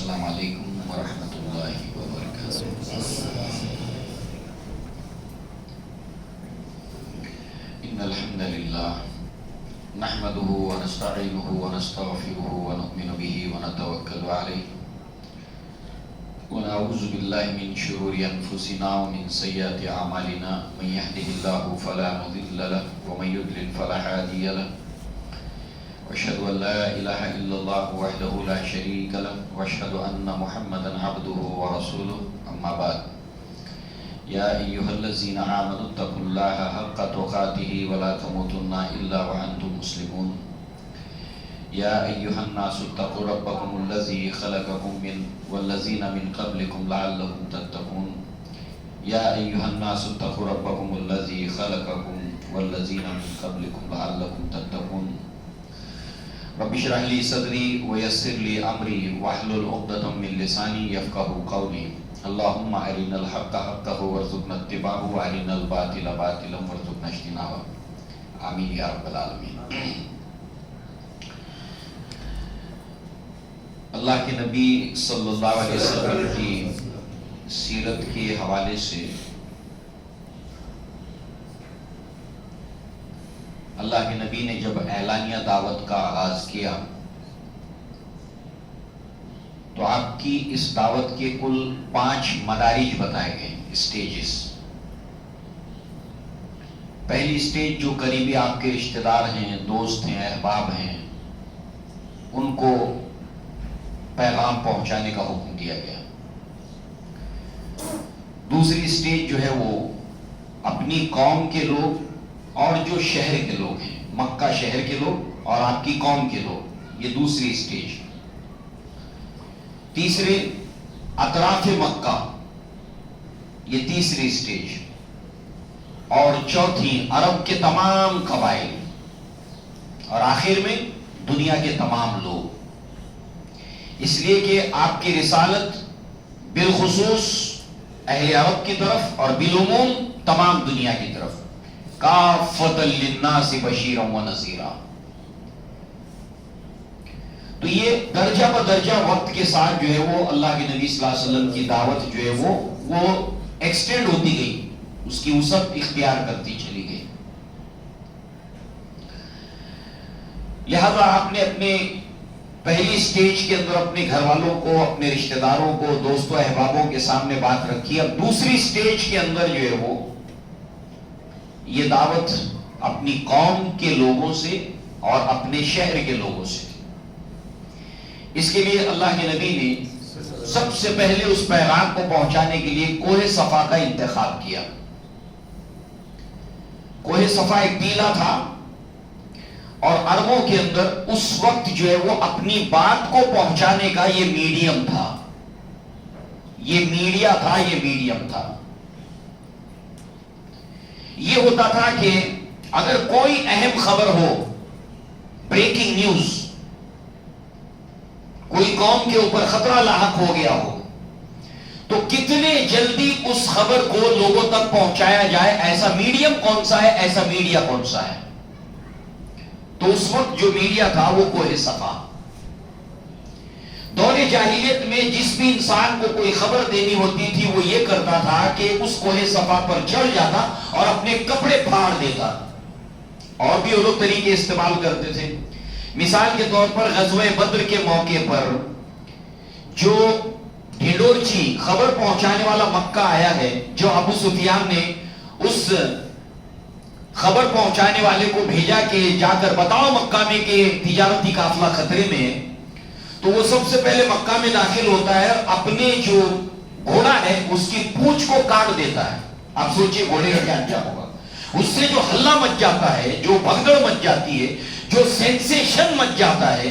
السلام علیکم ورحمۃ اللہ وبرکاتہ۔ ان الحمد للہ نحمده ونستعینه ونستغفره ونؤمن به ونتوکل علیہ ونعوذ باللہ من شرور انفسنا ومن سیئات اعمالنا من یهده اللہ فلا مضل له ومن یضلل فلا هادی له واشهد ان لا اله الا الله وحده لا شريك له واشهد ان محمدا عبده ورسوله اما بعد يا ايها الذين امنوا اتقوا الله حق تقاته ولا تموتن الا وانتم مسلمون يا ايها الناس اتقوا ربكم الذي خلقكم والذين من قبلكم لعلكم تتقون يا ايها الناس اتقوا ربكم الذي خلقكم والذين من قبلكم لعلكم تتقون رب اشرح لي صدري ويسر لي امري واحلل عقدة من لساني يفقهوا قولي اللهم ارنا الحق حقا وارزقنا اتباعه وارنا الباطل باطلا وارزقنا اجتنابه آمین یا رب العالمین۔ اللہ کے نبی صلی اللہ علیہ وسلم کی سیرت کے حوالے سے اللہ کے نبی نے جب اعلانیہ دعوت کا آغاز کیا تو آپ کی اس دعوت کے کل 5 مدارج بتائے گئے، اسٹیجز۔ پہلی اسٹیج جو قریبی آپ کے رشتہ دار ہیں، دوست ہیں، احباب ہیں، ان کو پیغام پہنچانے کا حکم دیا گیا۔ دوسری اسٹیج جو ہے وہ اپنی قوم کے لوگ اور جو شہر کے لوگ ہیں، مکہ شہر کے لوگ اور آپ کی قوم کے لوگ، یہ دوسری اسٹیج۔ تیسرے اطراف مکہ، یہ تیسری اسٹیج۔ اور چوتھی عرب کے تمام قبائل، اور آخر میں دنیا کے تمام لوگ، اس لیے کہ آپ کی رسالت بالخصوص اہل عرب کی طرف اور بالعموم تمام دنیا کی طرف، کافۃ للناس بشیرا ونذیرا۔ تو یہ درجہ بدرجہ وقت کے ساتھ جو ہے وہ اللہ کے نبی صلی اللہ علیہ وسلم کی دعوت جو ہے وہ ایکسٹینڈ ہوتی گئی، اس کی وسعت اختیار کرتی چلی گئی۔ لہذا آپ نے اپنے پہلی سٹیج کے اندر اپنے گھر والوں کو، اپنے رشتہ داروں کو، دوستوں احبابوں کے سامنے بات رکھی۔ اب دوسری سٹیج کے اندر جو ہے وہ یہ دعوت اپنی قوم کے لوگوں سے اور اپنے شہر کے لوگوں سے۔ اس کے لیے اللہ کے نبی نے سب سے پہلے اس پیغام کو پہنچانے کے لیے کوہ صفا کا انتخاب کیا۔ کوہ صفا ایک ٹیلہ تھا اور عربوں کے اندر اس وقت جو ہے وہ اپنی بات کو پہنچانے کا یہ میڈیم تھا، یہ میڈیا تھا، یہ میڈیم تھا۔ یہ ہوتا تھا کہ اگر کوئی اہم خبر ہو، بریکنگ نیوز، کوئی قوم کے اوپر خطرہ لاحق ہو گیا ہو، تو کتنے جلدی اس خبر کو لوگوں تک پہنچایا جائے، ایسا میڈیم کون سا ہے، ایسا میڈیا کون سا ہے؟ تو اس وقت جو میڈیا تھا وہ کوہ صفا۔ دور جاہلیت میں جس بھی انسان کو کوئی خبر دینی ہوتی تھی وہ یہ کرتا تھا کہ اس کوہ صفا پر چڑھ جاتا اور اپنے کپڑے پھاڑ دیتا۔ اور بھی وہ لوگ طریقے استعمال کرتے تھے۔ مثال کے طور پر غزوہ بدر کے موقع پر جو ڈھنڈورچی خبر پہنچانے والا مکہ آیا ہے، جو ابو سفیان نے اس خبر پہنچانے والے کو بھیجا کہ جا کر بتاؤ مکہ میں کہ تجارتی قافلہ خطرے میں ہے، تو وہ سب سے پہلے مکہ میں داخل ہوتا ہے، اپنے جو گھوڑا ہے اس کی پونچھ کو کاٹ دیتا ہے۔ آپ سوچئے گھوڑے کا کیا انجام ہوگا؟ اس سے جو ہلہ مچ جاتا ہے، جو بھگدڑ مچ جاتی ہے، جو سینسیشن مچ جاتا ہے،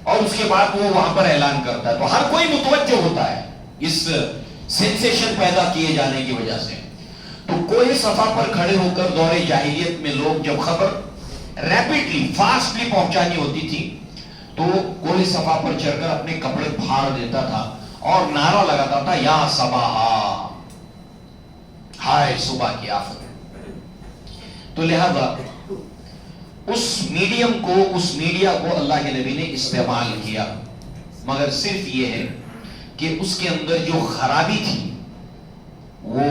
اور اس کے بعد وہ وہاں پر اعلان کرتا ہے، تو ہر کوئی متوجہ ہوتا ہے اس سینسیشن پیدا کیے جانے کی وجہ سے۔ تو کوہ صفا پر کھڑے ہو کر دور جاہلیت میں لوگ جب خبر ریپڈلی، فاسٹلی پہنچانی ہوتی تھی تو کوہ صفا پر چڑھ کر اپنے کپڑے پھاڑ دیتا تھا اور نعرہ لگاتا تھا، یا صباحا، ہائے صبح کی آفت۔ تو لہذا اس میڈیم کو، اس میڈیا کو اللہ کے نبی نے استعمال کیا، مگر صرف یہ ہے کہ اس کے اندر جو خرابی تھی، وہ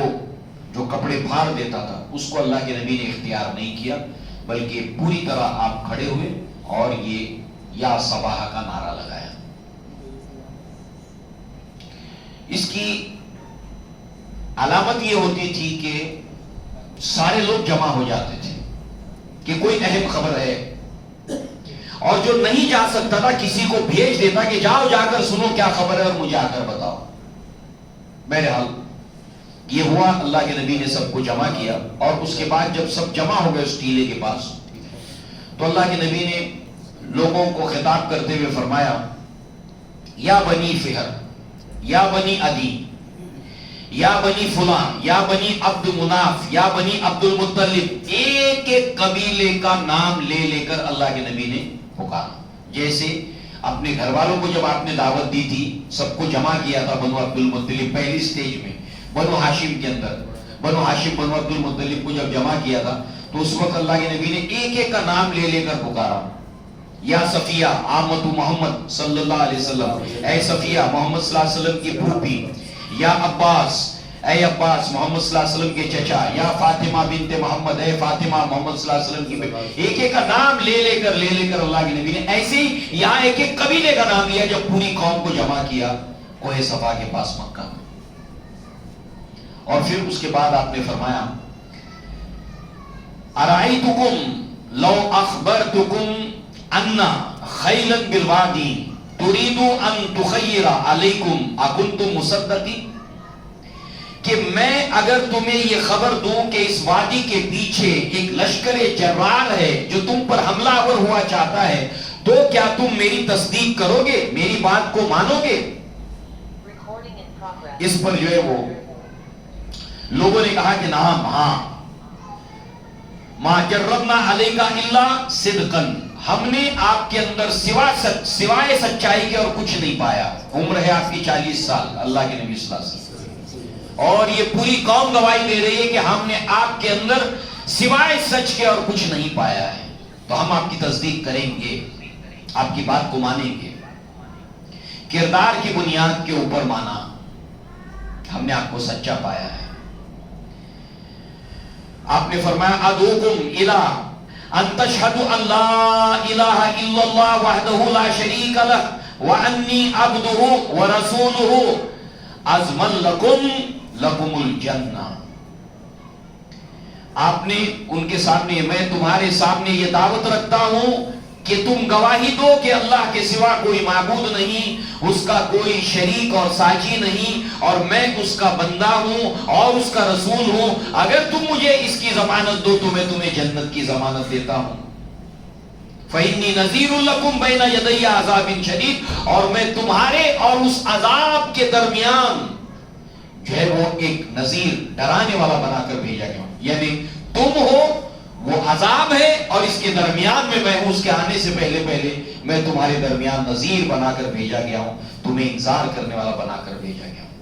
جو کپڑے پھاڑ دیتا تھا، اس کو اللہ کے نبی نے اختیار نہیں کیا، بلکہ پوری طرح آپ کھڑے ہوئے اور یہ یا صباح کا نعرہ لگایا۔ اس کی علامت یہ ہوتی تھی کہ سارے لوگ جمع ہو جاتے تھے کہ کوئی اہم خبر ہے، اور جو نہیں جا سکتا تھا کسی کو بھیج دیتا کہ جاؤ جا کر سنو کیا خبر ہے اور مجھے آ کر بتاؤ۔ بہرحال یہ ہوا، اللہ کے نبی نے سب کو جمع کیا، اور اس کے بعد جب سب جمع ہو گئے اس ٹیلے کے پاس، تو اللہ کے نبی نے لوگوں کو خطاب کرتے ہوئے فرمایا، یا بنی فہر، یا بنی عدی، یا بنی فلان، یا بنی عبد مناف، یا بنی عبد المطلب، ایک ایک قبیلے کا نام لے لے کر اللہ کے نبی نے پکارا۔ جیسے اپنے گھر والوں کو جب آپ نے دعوت دی تھی، سب کو جمع کیا تھا بنو عبد المطلب پہلی سٹیج میں، بنو ہاشم کے اندر، بنو ہاشم بنو عبد المطلب کو جب جمع کیا تھا، تو اس وقت اللہ کے نبی نے ایک ایک کا نام لے لے کر پکارا۔ یا صفیہ عامت محمد صلی اللہ علیہ وسلم، اے صفیہ محمد صلی اللہ علیہ وسلم کی پھوپھی، یا عباس، اے عباس محمد صلی اللہ علیہ وسلم کے چچا، یا فاطمہ بنت محمد، اے فاطمہ محمد صلی اللہ علیہ وسلم کی بیٹی۔ ایک ایک کا نام لے لے کر اللہ کے نبی نے ایسے ہی یہاں ایک ایک قبیلے کا نام لیا جب پوری قوم کو جمع کیا کوہ صفا کے پاس مکہ میں۔ اور پھر اس کے بعد آپ نے فرمایا، ارائیتکم لو اخبرتکم ان خیلا بالوادی تريد ان تخیر علیکم اکنتم مصدقین، کہ میں اگر تمہیں یہ خبر دوں کہ اس وادی کے پیچھے ایک لشکر جرار ہے جو تم پر حملہ آور ہوا چاہتا ہے، تو کیا تم میری تصدیق کرو گے، میری بات کو مانو گے؟ اس پر جو ہے وہ لوگوں نے کہا کہ نعم، ہاں، ما جربنا علیکا الا صدقا، ہم نے آپ کے اندر سوائے سچائی کے اور کچھ نہیں پایا۔ عمر ہے آپ کی 40 سال، اللہ کے نبی صلی اللہ علیہ وسلم، اور یہ پوری قوم گواہی دے رہی ہے کہ ہم نے آپ کے اندر سوائے سچ کے اور کچھ نہیں پایا ہے، تو ہم آپ کی تصدیق کریں گے، آپ کی بات کو مانیں گے۔ کردار کی بنیاد کے اوپر مانا، ہم نے آپ کو سچا پایا ہے۔ آپ نے فرمایا، ادعوکم الی ان تشہدوا ان لا الہ الا اللہ وحدہ لا شریک لہ وانی عبدہ ورسولہ اضمن لکم الجنہ۔ آپ نے ان کے سامنے، میں تمہارے سامنے یہ دعوت رکھتا ہوں کہ تم گواہی دو کہ اللہ کے سوا کوئی معبود نہیں، اس کا کوئی شریک اور ساجی نہیں، اور میں اس کا بندہ ہوں اور اس کا رسول ہوں۔ اگر تم مجھے اس کی ضمانت دو تو میں تمہیں جنت کی ضمانت دیتا ہوں۔ فَإِنِّي نَذِيرٌ لَكُمْ بَيْنَ يَدَيَّ عَذَابٍ شَدِيدٍ، اور میں تمہارے اور اس عذاب کے درمیان جو ہے وہ ایک نذیر، ڈرانے والا بنا کر بھیجا گیا ہوں، یعنی تم ہو وہ عذاب ہے، اور اس کے درمیان میں ہوں، اس کے آنے سے پہلے میں تمہارے درمیان نذیر بنا کر بھیجا گیا ہوں، تمہیں انذار کرنے والا بنا کر بھیجا گیا ہوں۔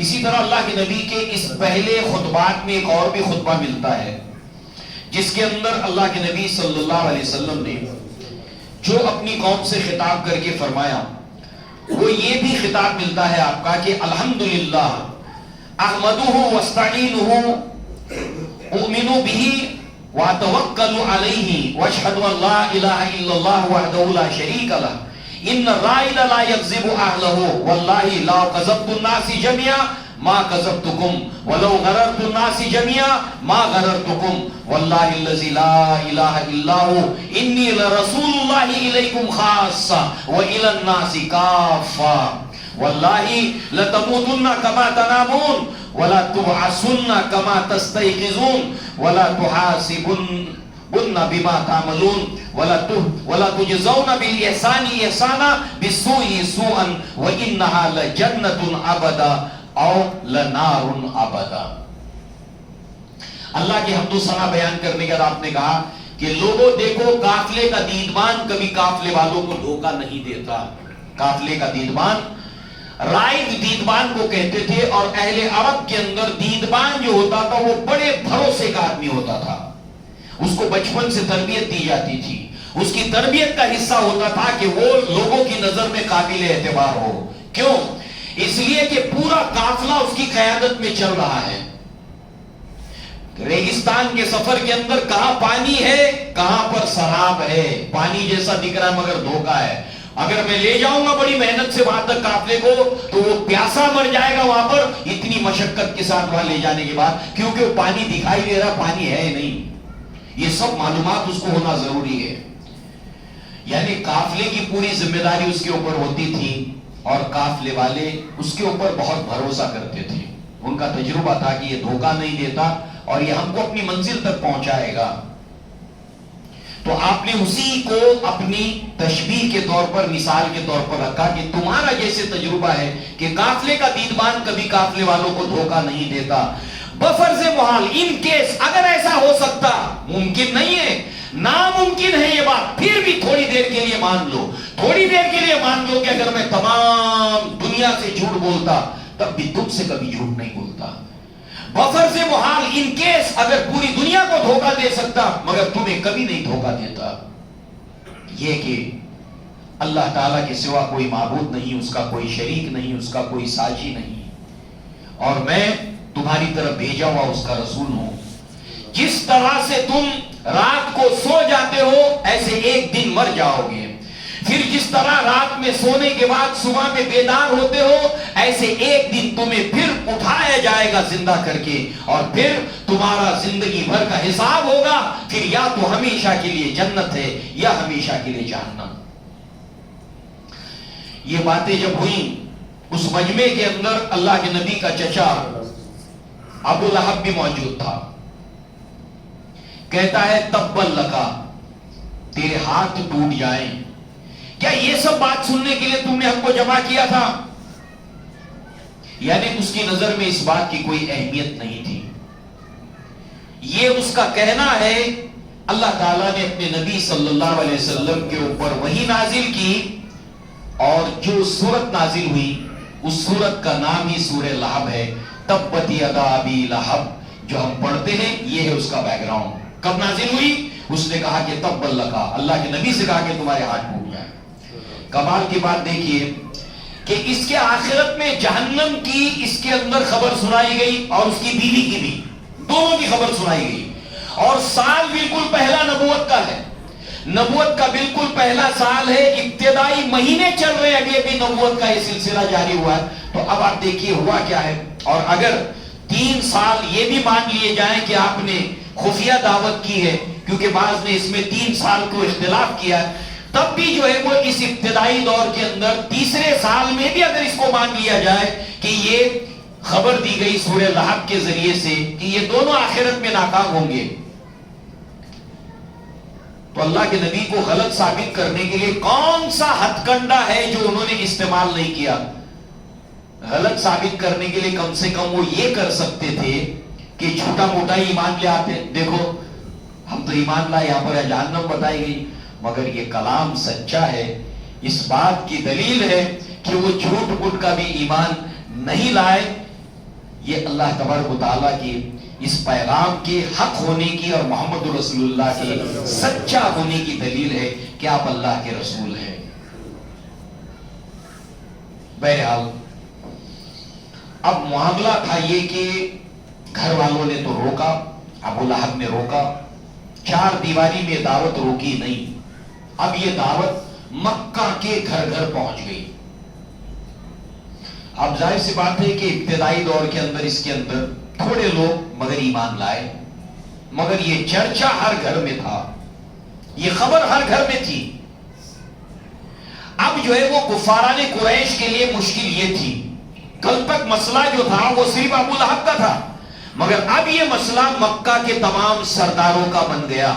اسی طرح اللہ کے نبی کے اس پہلے خطبات میں ایک اور بھی خطبہ ملتا ہے، جس کے اندر اللہ کے نبی صلی اللہ علیہ وسلم نے جو اپنی قوم سے خطاب کر کے فرمایا، وہ یہ بھی خطاب ملتا ہے آپ کا کہ الحمدللہ احمدہ واستعینہ اؤمن به واتوکل علیہ واشہد ان لا الہ الا اللہ وحدہ لا شریک لہ ان الرائد لا یکذب اہلہ واللہ لا کذبت الناس جميعا ما کذبتکم ولو غررت الناس جميعا ما غررتکم واللہ الذی لا الہ الا ہو انی لرسول اللہ الیکم خاصہ والى الناس کافہ واللہ لتموتن کما تنامون ولا تبعثن كما تستيقظون ولا تحاسبن بما تعملون ولا تجزون بالإحسان إحسانا بالسوء سوءا وإنها لجنة أبدا أو لنار أبدا۔ اللہ کی حمد و ثنا بیان کرنے کے بعد آپ نے کہا کہ لوگوں دیکھو، قافلے کا دیدبان کبھی قافلے والوں کو دھوکہ نہیں دیتا۔ قافلے کا دیدبان رائد دیدبان کو کہتے تھے، اور اہل عرب کے اندر دیدبان جو ہوتا تھا وہ بڑے بھروسے کا آدمی ہوتا تھا، اس کو بچپن سے تربیت دی جاتی تھی، اس کی تربیت کا حصہ ہوتا تھا کہ وہ لوگوں کی نظر میں قابل اعتبار ہو، کیوں؟ اس لیے کہ پورا قافلہ اس کی قیادت میں چل رہا ہے. ریگستان کے سفر کے اندر کہاں پانی ہے، کہاں پر سراب ہے، پانی جیسا دکھ رہا ہے مگر دھوکہ ہے. اگر میں لے جاؤں گا بڑی محنت سے وہاں تک قافلے کو تو وہ پیاسا مر جائے گا وہاں پر، اتنی مشقت کے ساتھ وہاں لے جانے کے بعد، کیونکہ وہ پانی دکھائی دے رہا، پانی ہے نہیں. یہ سب معلومات اس کو ہونا ضروری ہے. یعنی قافلے کی پوری ذمہ داری اس کے اوپر ہوتی تھی اور قافلے والے اس کے اوپر بہت بھروسہ کرتے تھے. ان کا تجربہ تھا کہ یہ دھوکہ نہیں دیتا اور یہ ہم کو اپنی منزل تک پہنچائے گا. تو آپ نے اسی کو اپنی تشبیہ کے طور پر، مثال کے طور پر رکھا کہ تمہارا جیسے تجربہ ہے کہ قافلے کا دیدبان کبھی قافلے والوں کو دھوکہ نہیں دیتا. بفرض محال، ان کیس اگر ایسا ہو سکتا، ممکن نہیں ہے، ناممکن ہے یہ بات، پھر بھی تھوڑی دیر کے لیے مان لو، تھوڑی دیر کے لیے مان لو کہ اگر میں تمام دنیا سے جھوٹ بولتا تب بھی تم سے کبھی جھوٹ نہیں بولتا. بفرض محال، ان کیس اگر پوری دنیا کو دھوکہ دے سکتا مگر تمہیں کبھی نہیں دھوکہ دیتا. یہ کہ اللہ تعالیٰ کے سوا کوئی معبود نہیں، اس کا کوئی شریک نہیں، اس کا کوئی ساجی نہیں، اور میں تمہاری طرف بھیجا ہوا اس کا رسول ہوں. جس طرح سے تم رات کو سو جاتے ہو ایسے ایک دن مر جاؤ گے، پھر جس طرح رات میں سونے کے بعد صبح میں بیدار ہوتے ہو ایسے ایک دن تمہیں پھر اٹھایا جائے گا زندہ کر کے، اور پھر تمہارا زندگی بھر کا حساب ہوگا. پھر یا تو ہمیشہ کے لیے جنت ہے یا ہمیشہ کے لیے جہنم. یہ باتیں جب ہوئیں اس مجمع کے اندر اللہ کے نبی کا چچا ابو لہب بھی موجود تھا. کہتا ہے تبا لکا، تیرے ہاتھ ٹوٹ جائیں. کیا یہ سب بات سننے کے لیے تم نے ہم کو جمع کیا تھا؟ یعنی اس کی نظر میں اس بات کی کوئی اہمیت نہیں تھی. یہ اس کا کہنا ہے. اللہ تعالیٰ نے اپنے نبی صلی اللہ علیہ وسلم کے اوپر وحی نازل کی، اور جو سورت نازل ہوئی اس سورت کا نام ہی سورہ لہب ہے. تبت یدا ابی لہب جو ہم پڑھتے ہیں یہ ہے اس کا بیک گراؤنڈ. کب نازل ہوئی؟ اس نے کہا کہ تب لکا، اللہ کے نبی سے کہا کہ تمہارے ہاتھ ٹوٹ جائے. کمال کی بات دیکھیے کہ اس کے آخرت میں جہنم کی اس کے اندر خبر سنائی گئی اور اس کی بیوی کی بھی، دونوں کی خبر سنائی گئی. اور سال بالکل پہلا نبوت کا ہے، نبوت کا بالکل پہلا سال ہے، ابتدائی مہینے چل رہے ہیں، ابھی ابھی نبوت کا یہ سلسلہ جاری ہوا ہے. تو اب آپ دیکھیے ہوا کیا ہے. اور اگر 3 سال یہ بھی مان لیے جائیں کہ آپ نے خفیہ دعوت کی ہے، کیونکہ بعض نے اس میں 3 سال کو اختلاف کیا ہے، تب بھی جو ہے وہ اس ابتدائی دور کے اندر تیسرے سال میں بھی اگر اس کو مان لیا جائے کہ یہ خبر دی گئی سورہ لہب کے ذریعے سے کہ یہ دونوں آخرت میں ناکام ہوں گے، تو اللہ کے نبی کو غلط ثابت کرنے کے لیے کون سا ہتھ کنڈا ہے جو انہوں نے استعمال نہیں کیا؟ غلط ثابت کرنے کے لیے کم سے کم وہ یہ کر سکتے تھے کہ چھوٹا موٹا ہی ایمان لے آتے، دیکھو ہم تو ایمان لائے، یہاں پر جہنم بتائی گئی. مگر یہ کلام سچا ہے، اس بات کی دلیل ہے کہ وہ جھوٹ موٹ کا بھی ایمان نہیں لائے. یہ اللہ تبارک و تعالیٰ کی اس پیغام کے حق ہونے کی اور محمد رسول اللہ کے سچا ہونے کی دلیل ہے کہ آپ اللہ کے رسول ہیں. بہرحال اب معاملہ تھا یہ کہ گھر والوں نے تو روکا، ابو لہب نے روکا، 4 دیواری میں دعوت روکی نہیں. اب یہ دعوت مکہ کے گھر گھر پہنچ گئی. اب ظاہر سی بات ہے کہ ابتدائی دور کے اندر اس کے اندر تھوڑے لوگ مگر ایمان لائے، مگر یہ چرچا ہر گھر میں تھا، یہ خبر ہر گھر میں تھی. اب جو ہے وہ کفاران قریش کے لیے مشکل یہ تھی، کل تک مسئلہ جو تھا وہ صرف ابو لہب کا تھا، مگر اب یہ مسئلہ مکہ کے تمام سرداروں کا بن گیا.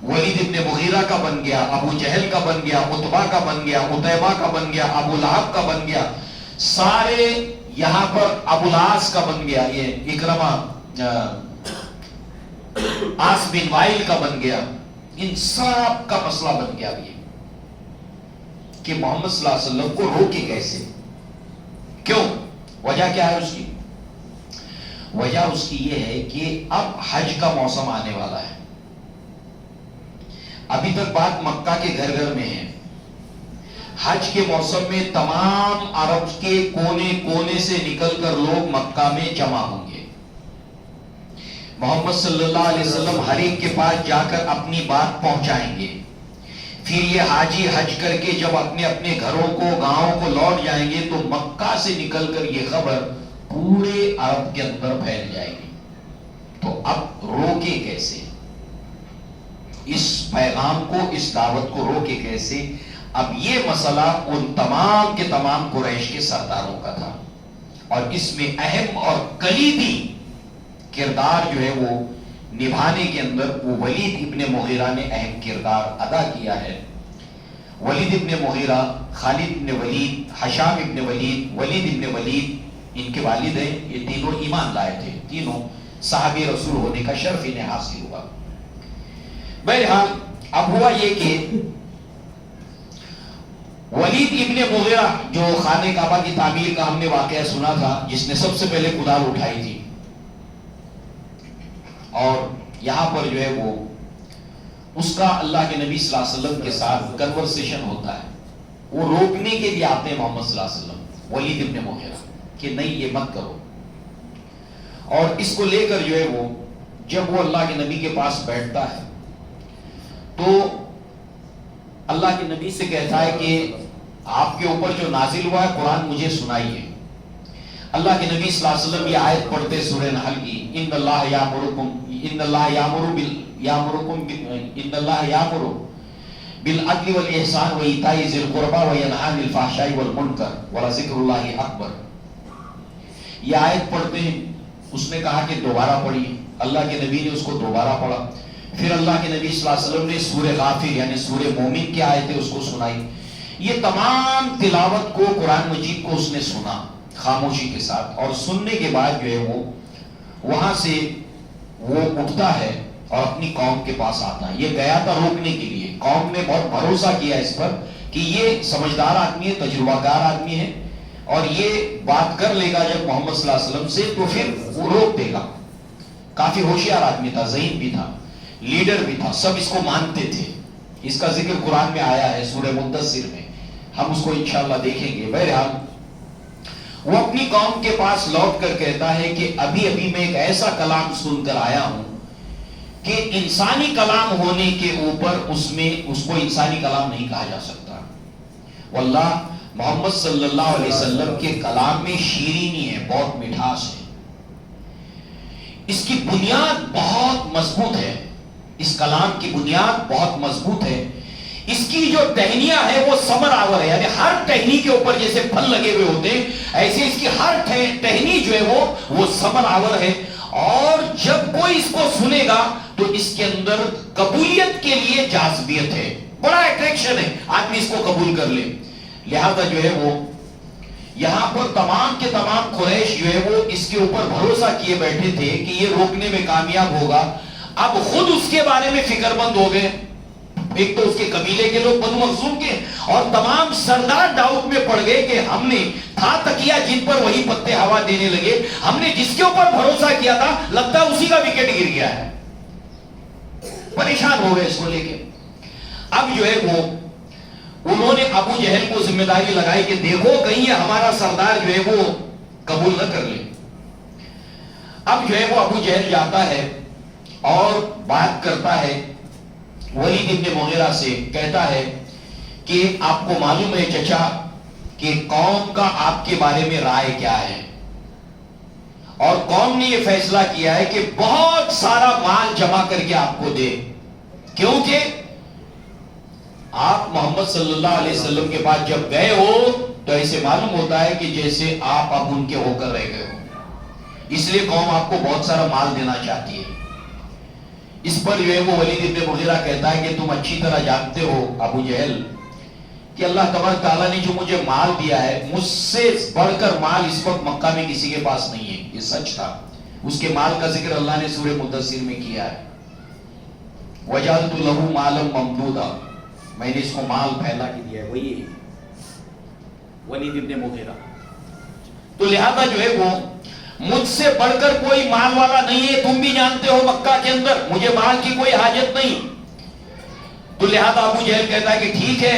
ولید ابن مغیرہ کا بن گیا، ابو جہل کا بن گیا، عتبہ کا بن گیا، عتیبہ کا بن گیا، ابو لہب کا بن گیا، سارے یہاں پر ابو العاص کا بن گیا، یہ اکرمہ عاص بن وائل کا بن گیا. ان سب کا مسئلہ بن گیا یہ کہ محمد صلی اللہ علیہ وسلم کو روکے کیسے. کیوں؟ وجہ کیا ہے اس کی؟ وجہ اس کی یہ ہے کہ اب حج کا موسم آنے والا ہے. ابھی تک بات مکہ کے گھر گھر میں ہے، حج کے موسم میں تمام عرب کے کونے کونے سے نکل کر لوگ مکہ میں جمع ہوں گے. محمد صلی اللہ علیہ وسلم ہر ایک کے پاس جا کر اپنی بات پہنچائیں گے. پھر یہ حاجی حج کر کے جب اپنے اپنے گھروں کو گاؤں کو لوٹ جائیں گے تو مکہ سے نکل کر یہ خبر پورے عرب کے اندر پھیل جائے گی. تو اب روکے کیسے اس پیغام کو, اس دعوت کو روکے کیسے؟ اب یہ مسئلہ ان تمام کے تمام قریش کے سرداروں کا تھا, اور اس میں اہم اور کلیدی کردار جو ہے وہ نبھانے کے اندر وہ ولید ابن مغیرہ نے اہم کردار ادا کیا ہے. ولید ابن مغیرہ, خالد ابن ولید, حشام ابن ولید, ولید ابن ولید ان کے والد ہیں. یہ تینوں ایمان لائے تھے, تینوں صحابی رسول ہونے کا شرف انہیں حاصل ہوا. بہرحال اب ہوا یہ کہ ولید ابن مغیرہ جو خانہ کعبہ کی تعمیر کا ہم نے واقعہ سنا تھا, جس نے سب سے پہلے کدال اٹھائی تھی, اور یہاں پر جو ہے وہ اس کا اللہ کے نبی صلی اللہ علیہ وسلم کے ساتھ کنورسیشن ہوتا ہے. وہ روکنے کے لیے آتے ہیں محمد صلی اللہ علیہ وسلم, ولید ابن مغیرہ, کہ نہیں یہ مت کرو. اور اس کو لے کر جو ہے وہ جب وہ اللہ کے نبی کے پاس بیٹھتا ہے تو اللہ کے نبی سے کہتا ہے کہ آپ کے اوپر جو نازل ہوا ہے قرآن مجھے سنائیے. اللہ کے نبی صلی اللہ علیہ وسلم یہ آیت پڑھتے سورہ نحل کی, ان اللہ یامر بالعدل والاحسان وایتاء ذی القربى وینہی عن الفحشاء والمنکر ولذکر اللہ اکبر. یہ آیت پڑھتے ہیں, اس نے کہا کہ دوبارہ پڑھیے. اللہ کے نبی نے اس کو دوبارہ پڑھا. پھر اللہ کے نبی صلی اللہ علیہ وسلم نے سورہ غافر یعنی سورہ مومن کی آیتیں اس کو سنائی. یہ تمام تلاوت کو قرآن مجید کو اس نے سنا خاموشی کے ساتھ, اور سننے کے بعد جو ہے وہ وہاں سے وہ اٹھتا ہے اور اپنی قوم کے پاس آتا ہے. یہ گیا تھا روکنے کے لیے. قوم نے بہت بھروسہ کیا اس پر کہ یہ سمجھدار آدمی ہے, تجربہ کار آدمی ہے, اور یہ بات کر لے گا جب محمد صلی اللہ علیہ وسلم سے تو پھر وہ روک دے گا. کافی ہوشیار آدمی تھا, ذہین بھی تھا, لیڈر بھی تھا, سب اس کو مانتے تھے. اس کا ذکر قرآن میں آیا ہے سورہ مدثر میں, ہم اس کو انشاءاللہ دیکھیں گے. بہرحال وہ اپنی قوم کے پاس لوٹ کر کہتا ہے کہ ابھی ابھی میں ایک ایسا کلام سن کر آیا ہوں کہ انسانی کلام ہونے کے اوپر اس کو انسانی کلام نہیں کہا جا سکتا. واللہ محمد صلی اللہ علیہ وسلم کے کلام میں شیرینی ہے, بہت مٹھاس ہے. اس کی بنیاد بہت مضبوط ہے, اس کلام کی بنیاد بہت مضبوط ہے. اس کی جو ٹہنیاں ہے وہ ثمر آور ہے, یعنی ہر ٹہنی کے اوپر جیسے پھل لگے ہوئے ہوتے ہیں ایسے اس کی ہر ٹہنی جو ہے وہ ثمر آور ہے. اور جب کوئی اس کو سنے گا تو اس کے اندر قبولیت کے لیے جاذبیت ہے, بڑا اٹریکشن ہے, آدمی اس کو قبول کر لے. لہذا جو ہے وہ یہاں پر تمام کے تمام قریش جو ہے وہ اس کے اوپر بھروسہ کیے بیٹھے تھے کہ یہ روکنے میں کامیاب ہوگا. اب خود اس کے بارے میں فکر مند ہو گئے. ایک تو اس کے قبیلے کے لوگ بنو مخزوم کے, اور تمام سردار ڈاؤٹ میں پڑ گئے کہ ہم نے تھا تکیہ جن پر وہی پتے ہوا دینے لگے, ہم نے جس کے اوپر بھروسہ کیا تھا لگتا ہے اسی کا وکٹ گر گیا ہے. پریشان ہو گئے اس کو لے کے. اب جو ہے وہ انہوں نے ابو جہل کو ذمہ داری لگائی کہ دیکھو کہیں یہ ہمارا سردار جو ہے وہ قبول نہ کر لے. اب جو ہے وہ ابو جہل جاتا ہے اور بات کرتا ہے ولید ابن مغیرہ سے, کہتا ہے کہ آپ کو معلوم ہے چچا کہ قوم کا آپ کے بارے میں رائے کیا ہے, اور قوم نے یہ فیصلہ کیا ہے کہ بہت سارا مال جمع کر کے آپ کو دے, کیونکہ آپ محمد صلی اللہ علیہ وسلم کے پاس جب گئے ہو تو ایسے معلوم ہوتا ہے کہ جیسے آپ اب ان کے ہو کر رہ گئے ہو, اس لیے قوم آپ کو بہت سارا مال دینا چاہتی ہے. اس پر جو ہے وہ ولید ابن مغیرہ کہتا ہے کہ تم اچھی طرح جانتے ہو ابو جہل کہ اللہ تبارک تعالیٰ نے جو مجھے مال دیا ہے, مجھ سے بڑھ کر مال اس وقت مکہ میں کسی کے پاس نہیں ہے. یہ سچ تھا. اس کے مال کا ذکر اللہ نے سورہ مدثر میں کیا ہے, وَجَعَلْتُ لَهُ مَالًا مَمْدُودًا, میں نے اس کو مال پھیلا کے دیا ہے. وہی ولید ابن مغیرہ. تو لہذا جو ہے وہ مجھ سے بڑھ کر کوئی مال والا نہیں ہے, تم بھی جانتے ہو مکہ کے اندر مجھے مال کی کوئی حاجت نہیں. تو لہذا ابو جہل کہتا ہے کہ ٹھیک ہے,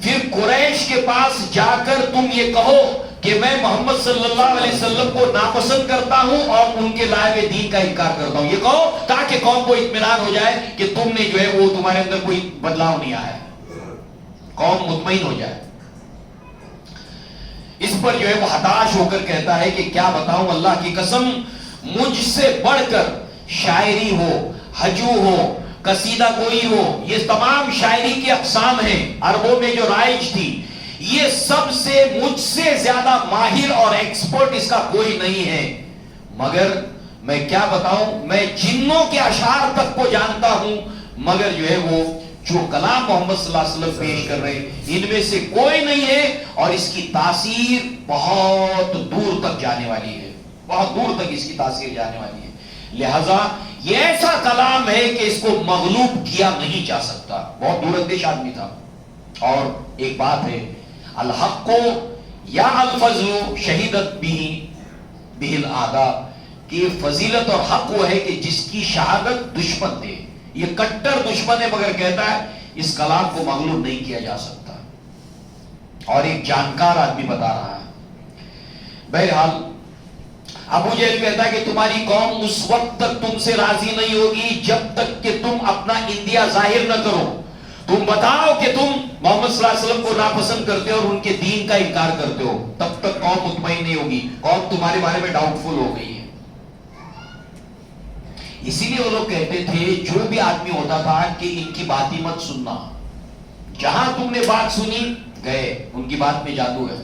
پھر قریش قریش کے پاس جا کر تم یہ کہو کہ میں محمد صلی اللہ علیہ وسلم کو ناپسند کرتا ہوں اور ان کے لائے ہوئے دین کا انکار کرتا ہوں. یہ کہو تاکہ قوم کو اطمینان ہو جائے کہ تم نے جو ہے وہ تمہارے اندر کوئی بدلاؤ نہیں آیا, قوم مطمئن ہو جائے. اس پر جو ہے وہ ہتاش ہو کر کہتا ہے کہ کیا بتاؤں, اللہ کی قسم مجھ سے بڑھ کر شاعری ہو, ہجو ہو, قصیدہ گوئی ہو, یہ تمام شاعری کی اقسام ہیں عربوں میں جو رائج تھی, یہ سب سے مجھ سے زیادہ ماہر اور ایکسپرٹ اس کا کوئی نہیں ہے. مگر میں کیا بتاؤں, میں جنوں کے اشعار تک کو جانتا ہوں, مگر جو ہے وہ جو کلام محمد صلی اللہ علیہ وسلم پیش کر رہے ان میں سے کوئی نہیں ہے, اور اس کی تاثیر بہت دور تک جانے والی ہے, بہت دور تک اس کی تاثیر جانے والی ہے. لہذا یہ ایسا کلام ہے کہ اس کو مغلوب کیا نہیں جا سکتا. بہت دور اندیش آدمی تھا. اور ایک بات ہے, الحق کو یا الفضل شہیدت بھی الاعداء, کہ فضیلت اور حق وہ ہے کہ جس کی شہادت دشمن دے. یہ کٹر دشمن ہے مگر کہتا ہے اس کلام کو مغلوب نہیں کیا جا سکتا. اور ایک جانکار آدمی بتا رہا ہے. بہرحال ابو جہل کہتا ہے کہ تمہاری قوم اس وقت تک تم سے راضی نہیں ہوگی جب تک کہ تم اپنا اندیا ظاہر نہ کرو. تم بتاؤ کہ تم محمد صلی اللہ علیہ وسلم کو ناپسند کرتے ہو اور ان کے دین کا انکار کرتے ہو, تب تک قوم مطمئن نہیں ہوگی. قوم تمہارے بارے میں ڈاؤٹ فل ہو گئی ہے. اسی لیے وہ لوگ کہتے تھے جو بھی آدمی ہوتا تھا کہ ان کی بات ہی مت سننا, جہاں تم نے بات سنی گئے, ان کی بات میں جادو ہے.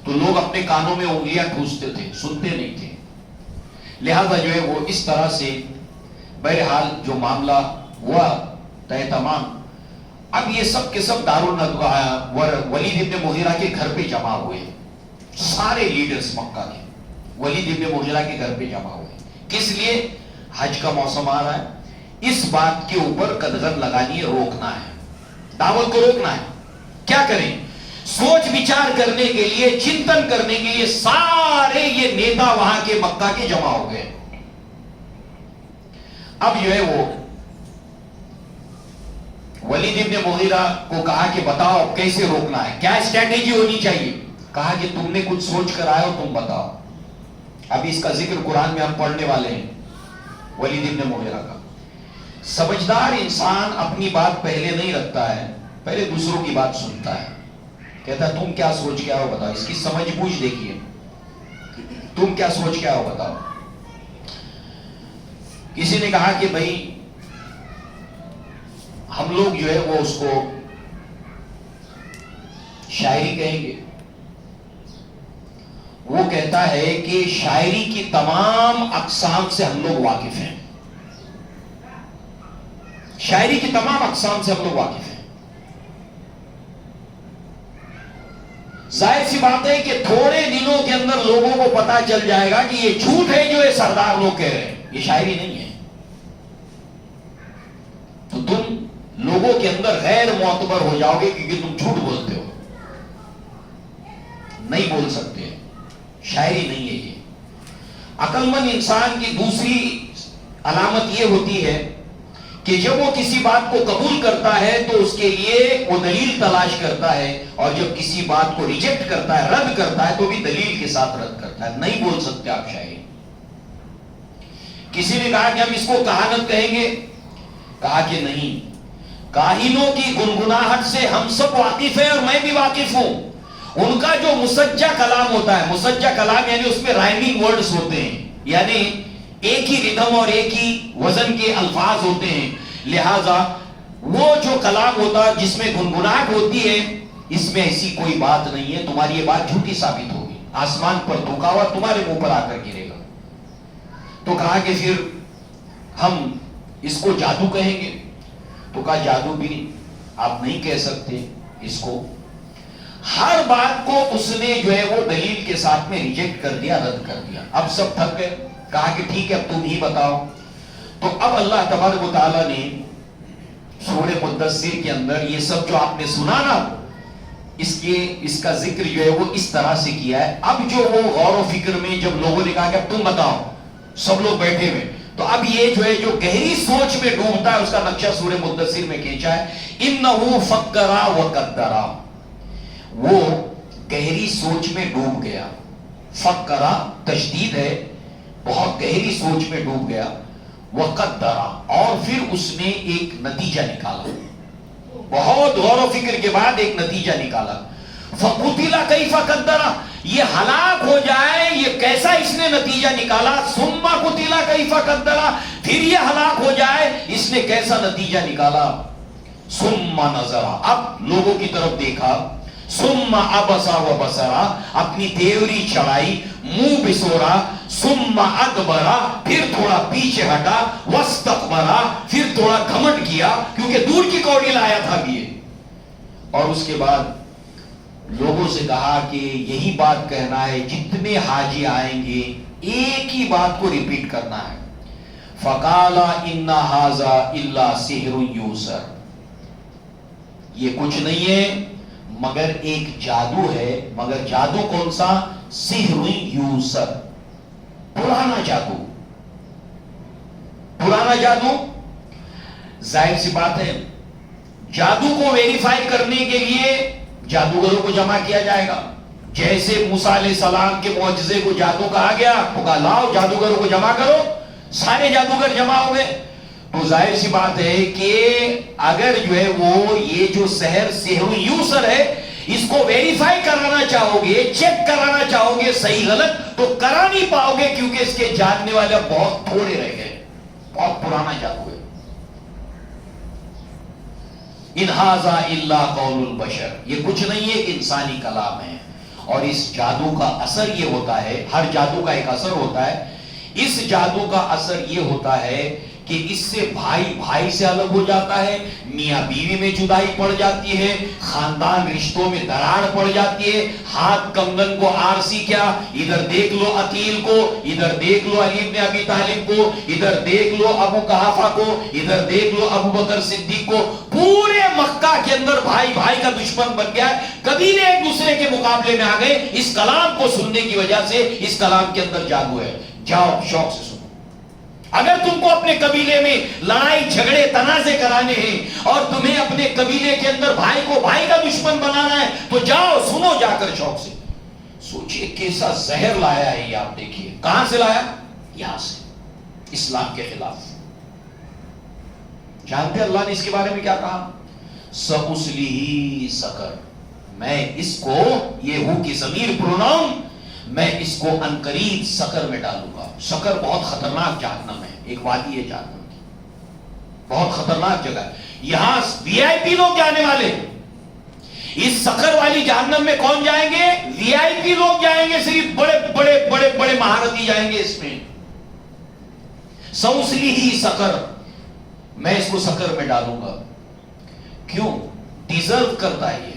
تو لوگ اپنے کانوں میں انگلیاں ٹھوستے تھے, سنتے نہیں تھے. لہذا جو ہے وہ اس طرح سے بہرحال جو معاملہ ہوا طے تمام. اب یہ سب کے سب ولید ابن مغیرہ کے گھر پہ جمع ہوئے, سارے لیڈرز مکہ کے ولید ابن مغیرہ کے گھر پہ جمع ہوئے. کس لیے؟ حج کا موسم آ رہا ہے, اس بات کے اوپر قدغن لگانی ہے, روکنا ہے, دعوت کو روکنا ہے. کیا کریں؟ سوچ بچار کرنے کے لیے, چنتن کرنے کے لیے سارے یہ نیتا وہاں کے مکہ کے جمع ہو گئے. اب جو ہے وہ ولید ابن مغیرہ کو کہا کہ بتاؤ کیسے روکنا ہے, کیا اسٹریٹجی ہونی چاہیے. کہا کہ تم نے کچھ سوچ کر آئے ہو, تم بتاؤ. ابھی اس کا ذکر قرآن میں ہم پڑھنے والے ہیں. ولید ابن مغیرہ کا. سمجھدار انسان اپنی بات پہلے نہیں رکھتا ہے, پہلے دوسروں کی بات سنتا ہے. کہتا ہے تم کیا سوچ کے آؤ بتاؤ, اس کی سمجھ بوجھ دیکھیے, تم کیا سوچ کے آؤ بتاؤ. کسی نے کہا کہ بھائی ہم لوگ جو ہے وہ اس کو شاعری کہیں گے. وہ کہتا ہے کہ شاعری کی تمام اقسام سے ہم لوگ واقف ہیں, شاعری کی تمام اقسام سے ہم لوگ واقف ہیں. ظاہر سی بات ہے کہ تھوڑے دنوں کے اندر لوگوں کو پتا چل جائے گا کہ یہ جھوٹ ہے جو یہ سردار لوگ کہہ رہے ہیں, یہ شاعری نہیں ہے. تو تم لوگوں کے اندر غیر معتبر ہو جاؤ گے کیونکہ تم جھوٹ بولتے ہو, نہیں بول سکتے, شاعری نہیں ہے یہ. عقل مند انسان کی دوسری علامت یہ ہوتی ہے کہ جب وہ کسی بات کو قبول کرتا ہے تو اس کے لیے وہ دلیل تلاش کرتا ہے, اور جب کسی بات کو ریجیکٹ کرتا ہے, رد کرتا ہے, تو بھی دلیل کے ساتھ رد کرتا ہے. نہیں بول سکتے آپ شاعری. کسی نے کہا کہ ہم اس کو کہانت کہیں گے, کہا کہ نہیں, کاہنوں کی گنگناہٹ سے ہم سب واقف ہیں اور میں بھی واقف ہوں. ان کا جو مسجع کلام ہوتا ہے, مسجع کلام یعنی اس میں رائمنگ ورڈز ہوتے ہیں, یعنی ایک ہی ردھم اور ایک ہی وزن کے الفاظ ہوتے ہیں. لہذا وہ جو کلام ہوتا ہے جس میں گنگناہٹ ہوتی ہے, اس میں ایسی کوئی بات نہیں ہے. تمہاری یہ بات جھوٹی ثابت ہوگی, آسمان پر دھوکا ہوا تمہارے منہ پر آ کر گرے گا. تو کہا کہ پھر ہم اس کو جادو کہیں گے. تو کہا جادو بھی آپ نہیں کہہ سکتے اس کو. ہر بات کو اس نے جو ہے وہ دلیل کے ساتھ میں ریجیکٹ کر دیا, رد کر دیا. اب سب تھک گئے, کہا کہ ٹھیک ہے اب تم ہی بتاؤ. تو اب اللہ تبارک و تعالیٰ نے سورہ مدثر کے اندر یہ سب جو آپ نے سنا نا, اس کا ذکر جو ہے وہ اس طرح سے کیا ہے. اب جو وہ غور و فکر میں جب لوگوں نے کہا کہ اب تم بتاؤ, سب لوگ بیٹھے ہوئے, تو اب یہ جو ہے جو گہری سوچ میں ڈوبتا ہے اس کا نقشہ سورہ مدثر میں کھینچا ہے. انہ فکر وقدر, وہ گہری سوچ میں ڈوب گیا. فکرا تشدید ہے، بہت گہری سوچ میں ڈوب گیا. وقدرا، اور پھر اس نے ایک نتیجہ نکالا، بہت غور و فکر کے بعد ایک نتیجہ نکالا. فقتل کیف قدر، یہ ہلاک ہو جائے یہ کیسا اس نے نتیجہ نکالا. ثم قتل کیف قدر، پھر یہ ہلاک ہو جائے اس نے کیسا نتیجہ نکالا. ثم نظر، اب لوگوں کی طرف دیکھا. ثم عبس وبصر، اپنی تیوری چڑھائی، منہ بسورا. ثم ادبر، پھر تھوڑا پیچھے ہٹا. واستكبر، پھر تھوڑا گھمنڈ کیا کیونکہ دور کی کوڑی لایا تھا یہ. اور اس کے بعد لوگوں سے کہا کہ یہی بات کہنا ہے، جتنے حاجی آئیں گے ایک ہی بات کو ریپیٹ کرنا ہے. فقال ان ھذا الا سحر یوسر، یہ کچھ نہیں ہے مگر ایک جادو ہے. مگر جادو کون سا؟ سحر یوسر، پرانا جادو. پرانا جادو، ظاہر سی بات ہے جادو کو ویریفائی کرنے کے لیے جادوگروں کو جمع کیا جائے گا. جیسے موسیٰ علیہ السلام کے معجزے کو جادو کہا گیا تو کہا لاؤ جادوگروں کو جمع کرو، سارے جادوگر جمع ہو گئے. تو ظاہر سی بات ہے کہ اگر جو ہے وہ یہ جو سحر یوسر ہے اس کو ویریفائی کرانا چاہو گے، چیک کرانا چاہو گے صحیح غلط، تو کرا نہیں پاؤ گے کیونکہ اس کے جاننے والے بہت تھوڑے رہ گئے، بہت پرانا جادو ہے. ان ھذا الا قول البشر، یہ کچھ نہیں ہے انسانی کلام ہے. اور اس جادو کا اثر یہ ہوتا ہے، ہر جادو کا ایک اثر ہوتا ہے. اس جادو کا اثر یہ ہوتا ہے کہ اس سے بھائی بھائی سے الگ ہو جاتا ہے، میاں بیوی میں جدائی پڑ جاتی ہے، خاندان رشتوں میں دراڑ پڑ جاتی ہے. ہاتھ کنگن کو آرسی کیا، ادھر دیکھ لو عقیل کو، ادھر دیکھ لو علی بن ابی طالب کو، ادھر دیکھ لو ابو قحافہ کو، ادھر دیکھ لو ابو بکر صدیق کو. پورے مکہ کے اندر بھائی بھائی کا دشمن بن گیا. قبیلے ایک دوسرے کے مقابلے میں آ گئے اس کلام کو سننے کی وجہ سے. اس کلام کے اندر جادو ہے. جاؤ شوق سے سنو. اگر تم کو اپنے قبیلے میں لڑائی جھگڑے تنازع کرانے ہیں اور تمہیں اپنے قبیلے کے اندر بھائی کو بھائی کا دشمن بنانا ہے تو جاؤ سنو جا کر شوق سے. سوچئے کیسا زہر لایا ہے یہ، آپ دیکھیے کہاں سے لایا، یہاں سے، اسلام کے خلاف. جانتے اللہ نے اس کے بارے میں کیا کہا؟ سَأُصْلِهِ سَقَرَ، میں اس کو، یہ ہو کی ضمیر پروناؤن، میں اس کو عنقریب سقر میں ڈالوں گا. سقر بہت خطرناک جہنم ہے، ایک وادی ہے جہنم کی، بہت خطرناک جگہ ہے. یہاں وی آئی پی لوگ جانے والے. اس سقر والی جہنم میں کون جائیں گے؟ وی آئی پی لوگ جائیں گے، صرف بڑے بڑے بڑے بڑے مہارتی جائیں گے اس میں. سَأُصْلِهِ سَقَرَ، میں اس کو سقر میں ڈالوں گا. کیوں؟ ڈیزرو کرتا ہے یہ.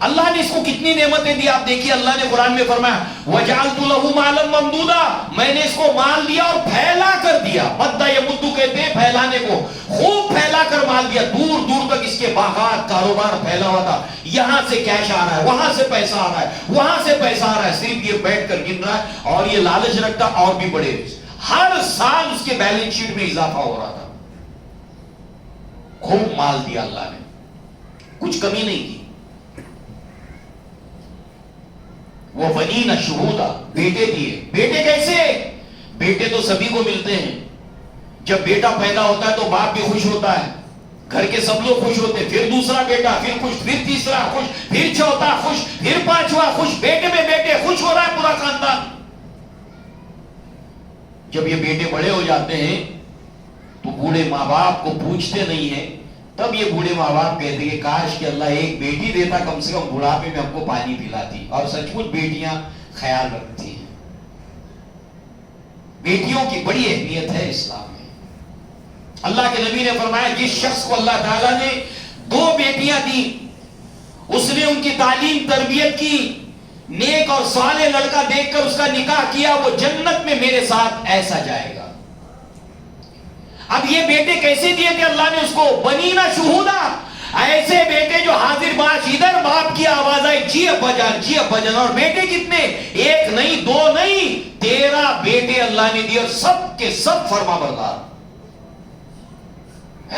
اللہ نے اس کو کتنی نعمتیں دی آپ دیکھیے. اللہ نے قرآن میں فرمایا وَجَعَلْتُ لَهُ مَالًا مَمْدُودًا، میں نے اس کو مال دیا اور پھیلا کر دیا. مدّ یمدّ کہتے ہیں پھیلانے کو، خوب پھیلا کر مال دیا. دور دور تک اس کے باغات کاروبار پھیلا ہوا تھا. یہاں سے کیش آ رہا ہے، وہاں سے پیسہ آ رہا ہے، وہاں سے پیسہ آ رہا ہے. صرف یہ بیٹھ کر گن رہا ہے اور یہ لالچ رکھتا اور بھی بڑے. ہر سال اس کے بیلنس شیٹ میں اضافہ ہو رہا تھا. خوب مال دیا اللہ نے، کچھ کمی نہیں کی. وہ بنین شہودا، بیٹے دیے. بیٹے کیسے؟ بیٹے تو سبھی کو ملتے ہیں. جب بیٹا پیدا ہوتا ہے تو باپ بھی خوش ہوتا ہے، گھر کے سب لوگ خوش ہوتے ہیں. پھر دوسرا بیٹا، پھر خوش، پھر تیسرا خوش، پھر چوتھا خوش، پھر پانچواں خوش. بیٹے میں بیٹے، خوش ہو رہا ہے پورا خاندان. جب یہ بیٹے بڑے ہو جاتے ہیں تو بوڑھے ماں باپ کو پوچھتے نہیں ہیں. تب یہ بوڑھے ماں باپ کہتے ہیں کہ کاش کہ اللہ ایک بیٹی دیتا، کم سے کم بڑھاپے میں ہم کو پانی پلاتی. اور سچ مچ بیٹیاں خیال رکھتی ہیں. بیٹیوں کی بڑی اہمیت ہے اسلام میں. اللہ کے نبی نے فرمایا جس شخص کو اللہ تعالیٰ نے 2 بیٹیاں دی، اس نے ان کی تعلیم تربیت کی، نیک اور صالح لڑکا دیکھ کر اس کا نکاح کیا، وہ جنت میں میرے ساتھ ایسا جائے گا. اب یہ بیٹے کیسے دیے تھے اللہ نے اس کو؟ بنینا شہودا، ایسے بیٹے جو حاضر باش، ادھر باپ کی آواز آئی جی ابا جان، جی ابا جان. اور بیٹے کتنے؟ 1 نہیں 2 نہیں 13 بیٹے اللہ نے دیے اور سب کے سب فرما بردار.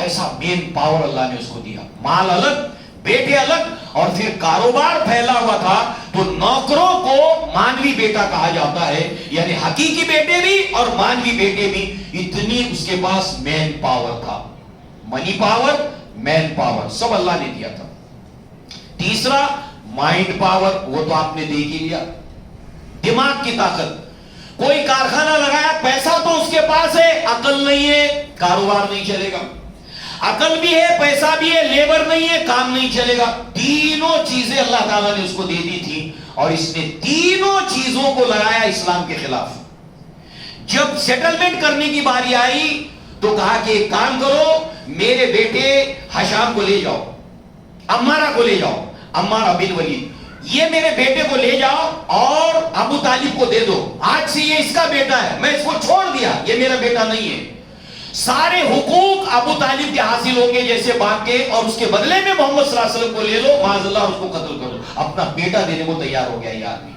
ایسا مین پاور اللہ نے اس کو دیا. مال الگ، بیٹے الگ، اور پھر کاروبار پھیلا ہوا تھا تو نوکروں کو مانوی بیٹا کہا جاتا ہے، یعنی حقیقی بیٹے بھی اور مانوی بیٹے بھی. اتنی اس کے پاس مین پاور تھا، منی پاور، مین پاور سب اللہ نے دیا تھا. تیسرا مائنڈ پاور، وہ تو آپ نے دیکھ ہی لیا، دماغ کی طاقت. کوئی کارخانہ لگایا، پیسہ تو اس کے پاس ہے، عقل نہیں ہے، کاروبار نہیں چلے گا. عقل بھی ہے، پیسہ بھی ہے، لیبر نہیں ہے، کام نہیں چلے گا. تینوں چیزیں اللہ تعالیٰ نے اس کو دے دی تھی، اور اس نے تینوں چیزوں کو لگایا اسلام کے خلاف. جب سیٹلمنٹ کرنے کی باری آئی تو کہا کہ ایک کام کرو، میرے بیٹے حشام کو لے جاؤ، عمارہ کو لے جاؤ، عمارہ بن ولید، یہ میرے بیٹے کو لے جاؤ اور ابو طالب کو دے دو. آج سے یہ اس کا بیٹا ہے، میں اس کو چھوڑ دیا، یہ میرا بیٹا نہیں ہے. سارے حقوق ابو طالب کے حاصل ہوں گے جیسے باپ کے، اور اس کے بدلے میں محمد صلی اللہ علیہ وسلم کو لے لو، معاذ اللہ اس کو قتل کرو. اپنا بیٹا دینے کو تیار ہو گیا یہ آدمی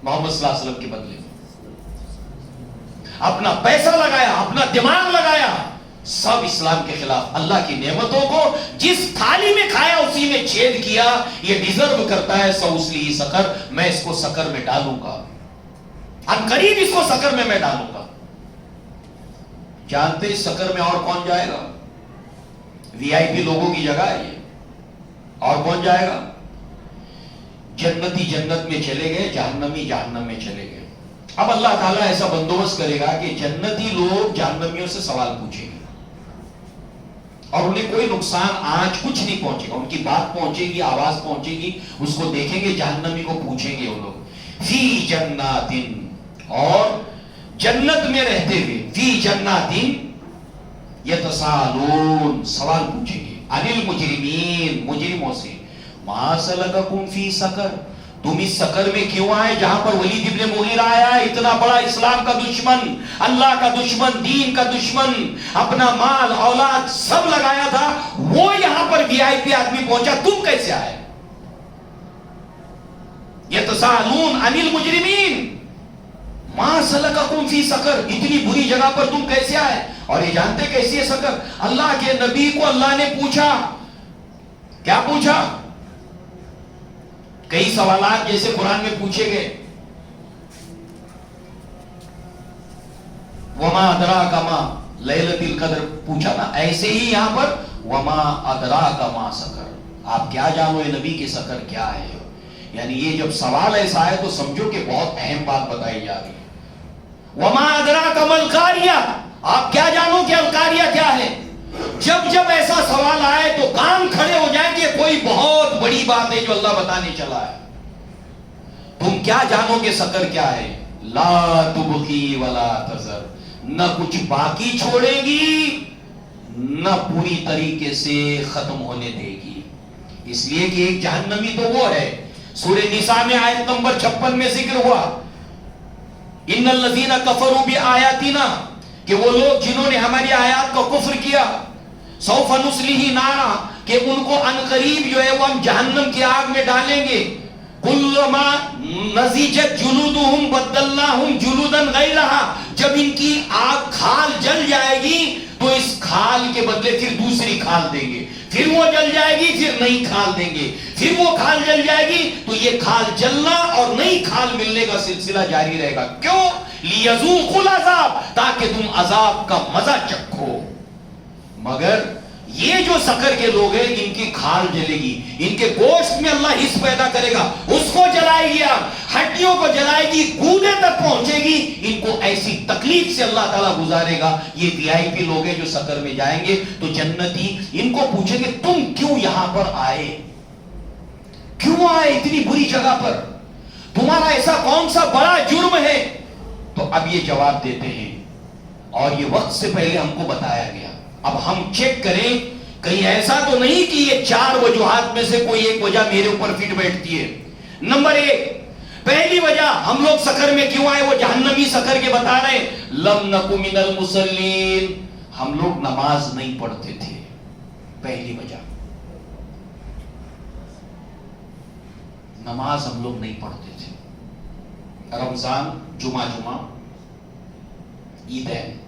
محمد صلی اللہ علیہ وسلم کے بدلے میں. اپنا پیسہ لگایا، اپنا دماغ لگایا، سب اسلام کے خلاف. اللہ کی نعمتوں کو جس تھالی میں کھایا اسی میں چھید کیا. یہ ڈیزرو کرتا ہے سوسلی سکر، میں اس کو سکر میں ڈالوں گا، ان قریب اس کو سکر میں ڈالوں گا. جانتے اس سکر میں اور کون جائے گا؟ وی آئی پی لوگوں کی جگہ ہے یہ. اور کون جائے گا؟ جنتی جنت میں چلے گئے، جہنمی جہنم میں چلے گئے. اب اللہ تعالیٰ ایسا بندوبست کرے گا کہ جنتی لوگ جہنمیوں سے سوال پوچھیں گے، اور انہیں کوئی نقصان آج کچھ نہیں پہنچے گا. ان کی بات پہنچے گی، آواز پہنچے گی، اس کو دیکھیں گے. جہنمی کو پوچھیں گے وہ لوگ، فی جناتن، اور جنت میں رہتے ہوئے، فی جناتن یتسالون، سوال پوچھیں گے، عن المجرمین، مجرموں سے، ما سلککم فی سقر، تم اس سقر میں کیوں آئے جہاں پر ولید ابن مغیرہ آیا، اتنا بڑا اسلام کا دشمن، اللہ کا دشمن، دین کا دشمن، اپنا مال اولاد سب لگایا تھا، وہ یہاں پر وی آئی پی آدمی پہنچا، تم کیسے آئے؟ یتسالون عن المجرمین ما سلککم فی سقر، اتنی بری جگہ پر تم کیسے آئے؟ اور یہ جانتے کیسی ہے سقر؟ اللہ کے نبی کو اللہ نے پوچھا، کیا پوچھا؟ کئی سوالات جیسے قرآن میں پوچھے گئے، وما ادراک ما لیلۃ القدر پوچھا نا، ایسے ہی یہاں پر وما ادراک ما سقر، آپ کیا جانو اے نبی کہ سقر کیا ہے؟ یعنی یہ جب سوال ایسا ہے تو سمجھو کہ بہت اہم بات بتائی جا رہی ہے. وما ادراک ما القاریہ، آپ کیا جانو کہ القاریہ کیا ہے؟ جب جب ایسا سوال آئے تو کان کھڑے ہو جائیں کہ کوئی بہت بڑی بات ہے جو اللہ بتانے چلا ہے. تم کیا جانو گے سقر کیا ہے؟ لا تبقی ولا تذر، نہ کچھ باقی چھوڑے گی نہ پوری طریقے سے ختم ہونے دے گی. اس لیے کہ ایک جہنمی تو وہ ہے، سورہ نساء میں آیت نمبر 56 میں ذکر ہوا، ان الذین کفروا بآیاتنا، کہ وہ لوگ جنہوں نے ہماری آیات کا کفر کیا، سوف نصلیہ نارا، کہ ان کو عنقریب جو ہے وہ ہم جہنم کی آگ میں ڈالیں گے. کلما نضجت جلودہم بدلناہم جلودا غیرہا، جب ان کی آگ کھال جل جائے گی تو اس کھال کے بدلے پھر دوسری کھال دیں گے، پھر وہ جل جائے گی پھر نئی کھال دیں گے، پھر وہ کھال جل جائے گی تو یہ کھال جلنا اور نئی کھال ملنے کا سلسلہ جاری رہے گا. کیوں؟ لیذوقوا العذاب، تاکہ تم عذاب کا مزہ چکھو. مگر یہ جو سقر کے لوگ ہیں ان کی کھال جلے گی، ان کے گوشت میں اللہ حص پیدا کرے گا، اس کو جلائے گی، ہڈیوں کو جلائے گی، گودے تک پہنچے گی، ان کو ایسی تکلیف سے اللہ تعالیٰ گزارے گا. یہ وی آئی پی لوگ ہیں جو سقر میں جائیں گے تو جنتی ان کو پوچھیں گے تم کیوں یہاں پر آئے، کیوں آئے اتنی بری جگہ پر، تمہارا ایسا کون سا بڑا جرم ہے؟ تو اب یہ جواب دیتے ہیں، اور یہ وقت سے پہلے ہم کو بتایا گیا. اب ہم چیک کریں کہیں ایسا تو نہیں کہ یہ 4 وجوہات میں سے کوئی ایک وجہ میرے اوپر فٹ بیٹھتی ہے. نمبر 1، پہلی وجہ ہم لوگ سقر میں کیوں آئے وہ جہنمی سقر کے بتا رہے ہیں، لم نکو من المصلین، ہم لوگ نماز نہیں پڑھتے تھے. پہلی وجہ نماز ہم لوگ نہیں پڑھتے تھے. رمضان، جمعہ، عیدین،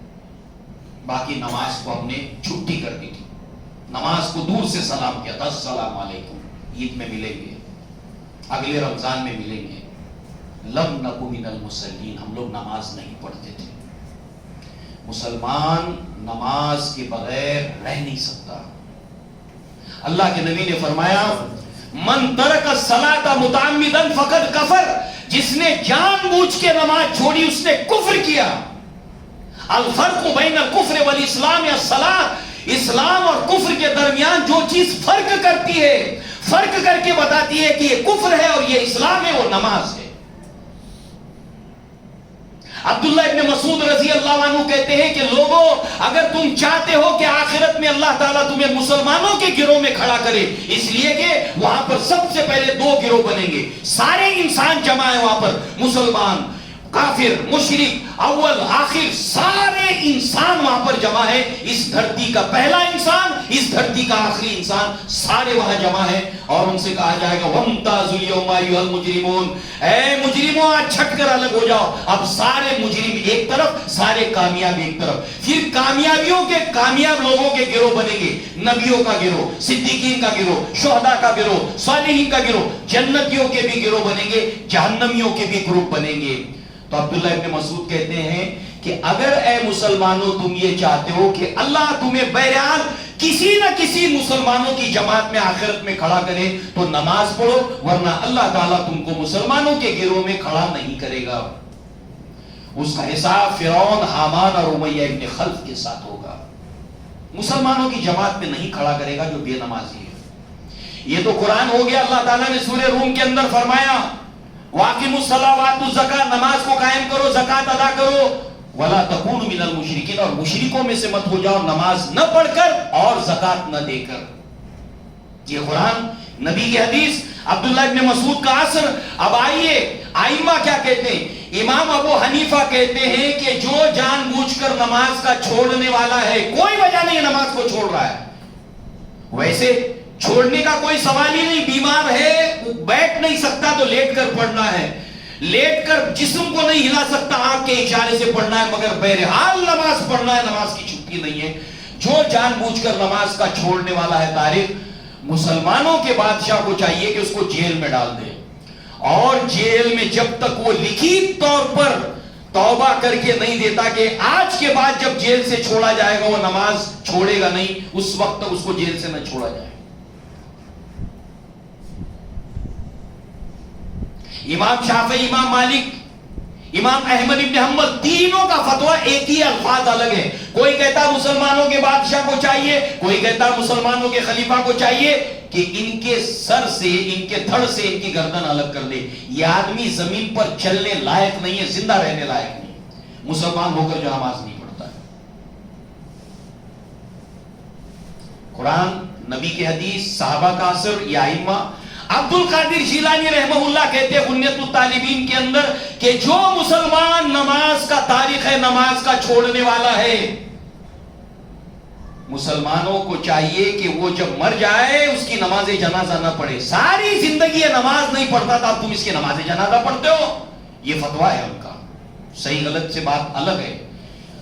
باقی نماز کو ہم نے چھٹی کر دی تھی. نماز کو دور سے سلام کیا تھا، السلام علیکم. عید میں ملیں گے، اگلے رمضان میں ملیں گے، لم نکو من المصلین، ہم لوگ نماز نہیں پڑھتے تھے۔ مسلمان نماز کے بغیر رہ نہیں سکتا۔ اللہ کے نبی نے فرمایا من ترک الصلاۃ متعمدا فقد کفر، جس نے جان بوجھ کے نماز چھوڑی اس نے کفر کیا۔ الفرق بین الکفر والاسلام الصلاۃ، اسلام اور کفر کے درمیان جو چیز فرق کرتی ہے، فرق کر کے بتاتی ہے کہ یہ کفر ہے اور یہ اسلام ہے، وہ نماز ہے۔ عبداللہ ابن مسعود رضی اللہ عنہ کہتے ہیں کہ لوگوں، اگر تم چاہتے ہو کہ آخرت میں اللہ تعالیٰ تمہیں مسلمانوں کے گروہ میں کھڑا کرے، اس لیے کہ وہاں پر سب سے پہلے دو گروہ بنیں گے، سارے انسان جمع ہیں وہاں پر، مسلمان، کافر، مشرک، اول آخر سارے انسان وہاں پر جمع ہے۔ اس دھرتی کا پہلا انسان، اس دھرتی کا آخری انسان، سارے وہاں جمع ہیں، اور ان سے کہا جائے گا وَامْتَازُوا الْيَوْمَ أَيُّهَا الْمُجْرِمُونَ، اے مجرموں آج چھٹ کر الگ ہو جاؤ۔ اب سارے مجرم ایک طرف، سارے کامیاب ایک طرف، پھر کامیابیوں کے کامیاب لوگوں کے گروہ بنیں گے، نبیوں کا گروہ، صدیقین کا گروہ، شہداء کا گروہ، صالحین کا گروہ، جنتیوں کے بھی گروہ بنیں گے، جہنمیوں کے بھی گروپ بنیں گے۔ تو عبداللہ ابن مسعود کہتے ہیں کہ اگر اے مسلمانوں تم یہ چاہتے ہو کہ اللہ تمہیں بہرحال کسی نہ کسی مسلمانوں کی جماعت میں آخرت میں کھڑا کرے تو نماز پڑھو، ورنہ اللہ تعالیٰ تم کو مسلمانوں کے گروہ میں کھڑا نہیں کرے گا۔ اس کا حساب فرعون، حامان اور امیہ ابن خلف کے ساتھ ہوگا۔ مسلمانوں کی جماعت میں نہیں کھڑا کرے گا جو بے نمازی ہے۔ یہ تو قرآن ہو گیا۔ اللہ تعالیٰ نے سورہ روم کے اندر فرمایا وَأَقِیمُوا الصَّلَاةَ وَآتُوا الزَّکَاةَ، نماز کو قائم کرو، زکات ادا کرو، وَلَا تَکُونُوا مِنَ الْمُشْرِکِینَ، اور مشرکوں میں سے مت ہو جاؤ، نماز نہ پڑھ کر اور زکات نہ دے کر۔ یہ قرآن، نبی کی حدیث، عبداللہ ابن مسعود کا اثر۔ اب آئیے ائمہ کیا کہتے ہیں؟ امام ابو حنیفہ کہتے ہیں کہ جو جان بوجھ کر نماز کا چھوڑنے والا ہے، کوئی وجہ نہیں نماز کو چھوڑ رہا ہے، ویسے چھوڑنے کا کوئی سوال ہی نہیں، بیمار ہے، بیٹھ نہیں سکتا تو لیٹ کر پڑھنا ہے، لیٹ کر جسم کو نہیں ہلا سکتا، آنکھ کے اشارے سے پڑھنا ہے، مگر بہرحال نماز پڑھنا ہے، نماز کی چھٹی نہیں ہے۔ جو جان بوجھ کر نماز کا چھوڑنے والا ہے طارق، مسلمانوں کے بادشاہ کو چاہیے کہ اس کو جیل میں ڈال دے، اور جیل میں جب تک وہ لکھی طور پر توبہ کر کے نہیں دیتا کہ آج کے بعد جب جیل سے چھوڑا جائے گا وہ نماز چھوڑے گا نہیں، اس وقت تک اس کو جیل سے نہ چھوڑا جائے۔ امام شافعی، امام مالک، امام احمد ابن حنبل، تینوں کا فتویٰ ایک ہی، الفاظ الگ ہے۔ کوئی کہتا مسلمانوں کے بادشاہ کو چاہیے، کوئی کہتا مسلمانوں کے خلیفہ کو چاہیے کہ ان کے سر سے، ان کے دھڑ سے ان کی گردن الگ کر دے۔ یہ آدمی زمین پر چلنے لائق نہیں ہے، زندہ رہنے لائق نہیں، مسلمان ہو کر جو نماز نہیں پڑھتا ہے۔ قرآن، نبی کی حدیث، صحابہ کا اثر، یا ائمہ۔ عبد القادر جیلانی رحمہ اللہ کہتے ہیں غنیۃ الطالبین کے اندر کہ جو مسلمان نماز کا تاریخ ہے، نماز کا چھوڑنے والا ہے، مسلمانوں کو چاہیے کہ وہ جب مر جائے اس کی نماز جنازہ نہ پڑھے۔ ساری زندگی یہ نماز نہیں پڑھتا تھا، اب تم اس کی نماز جنازہ پڑھتے ہو، یہ فتویٰ ہے ان کا، صحیح غلط سے بات الگ ہے۔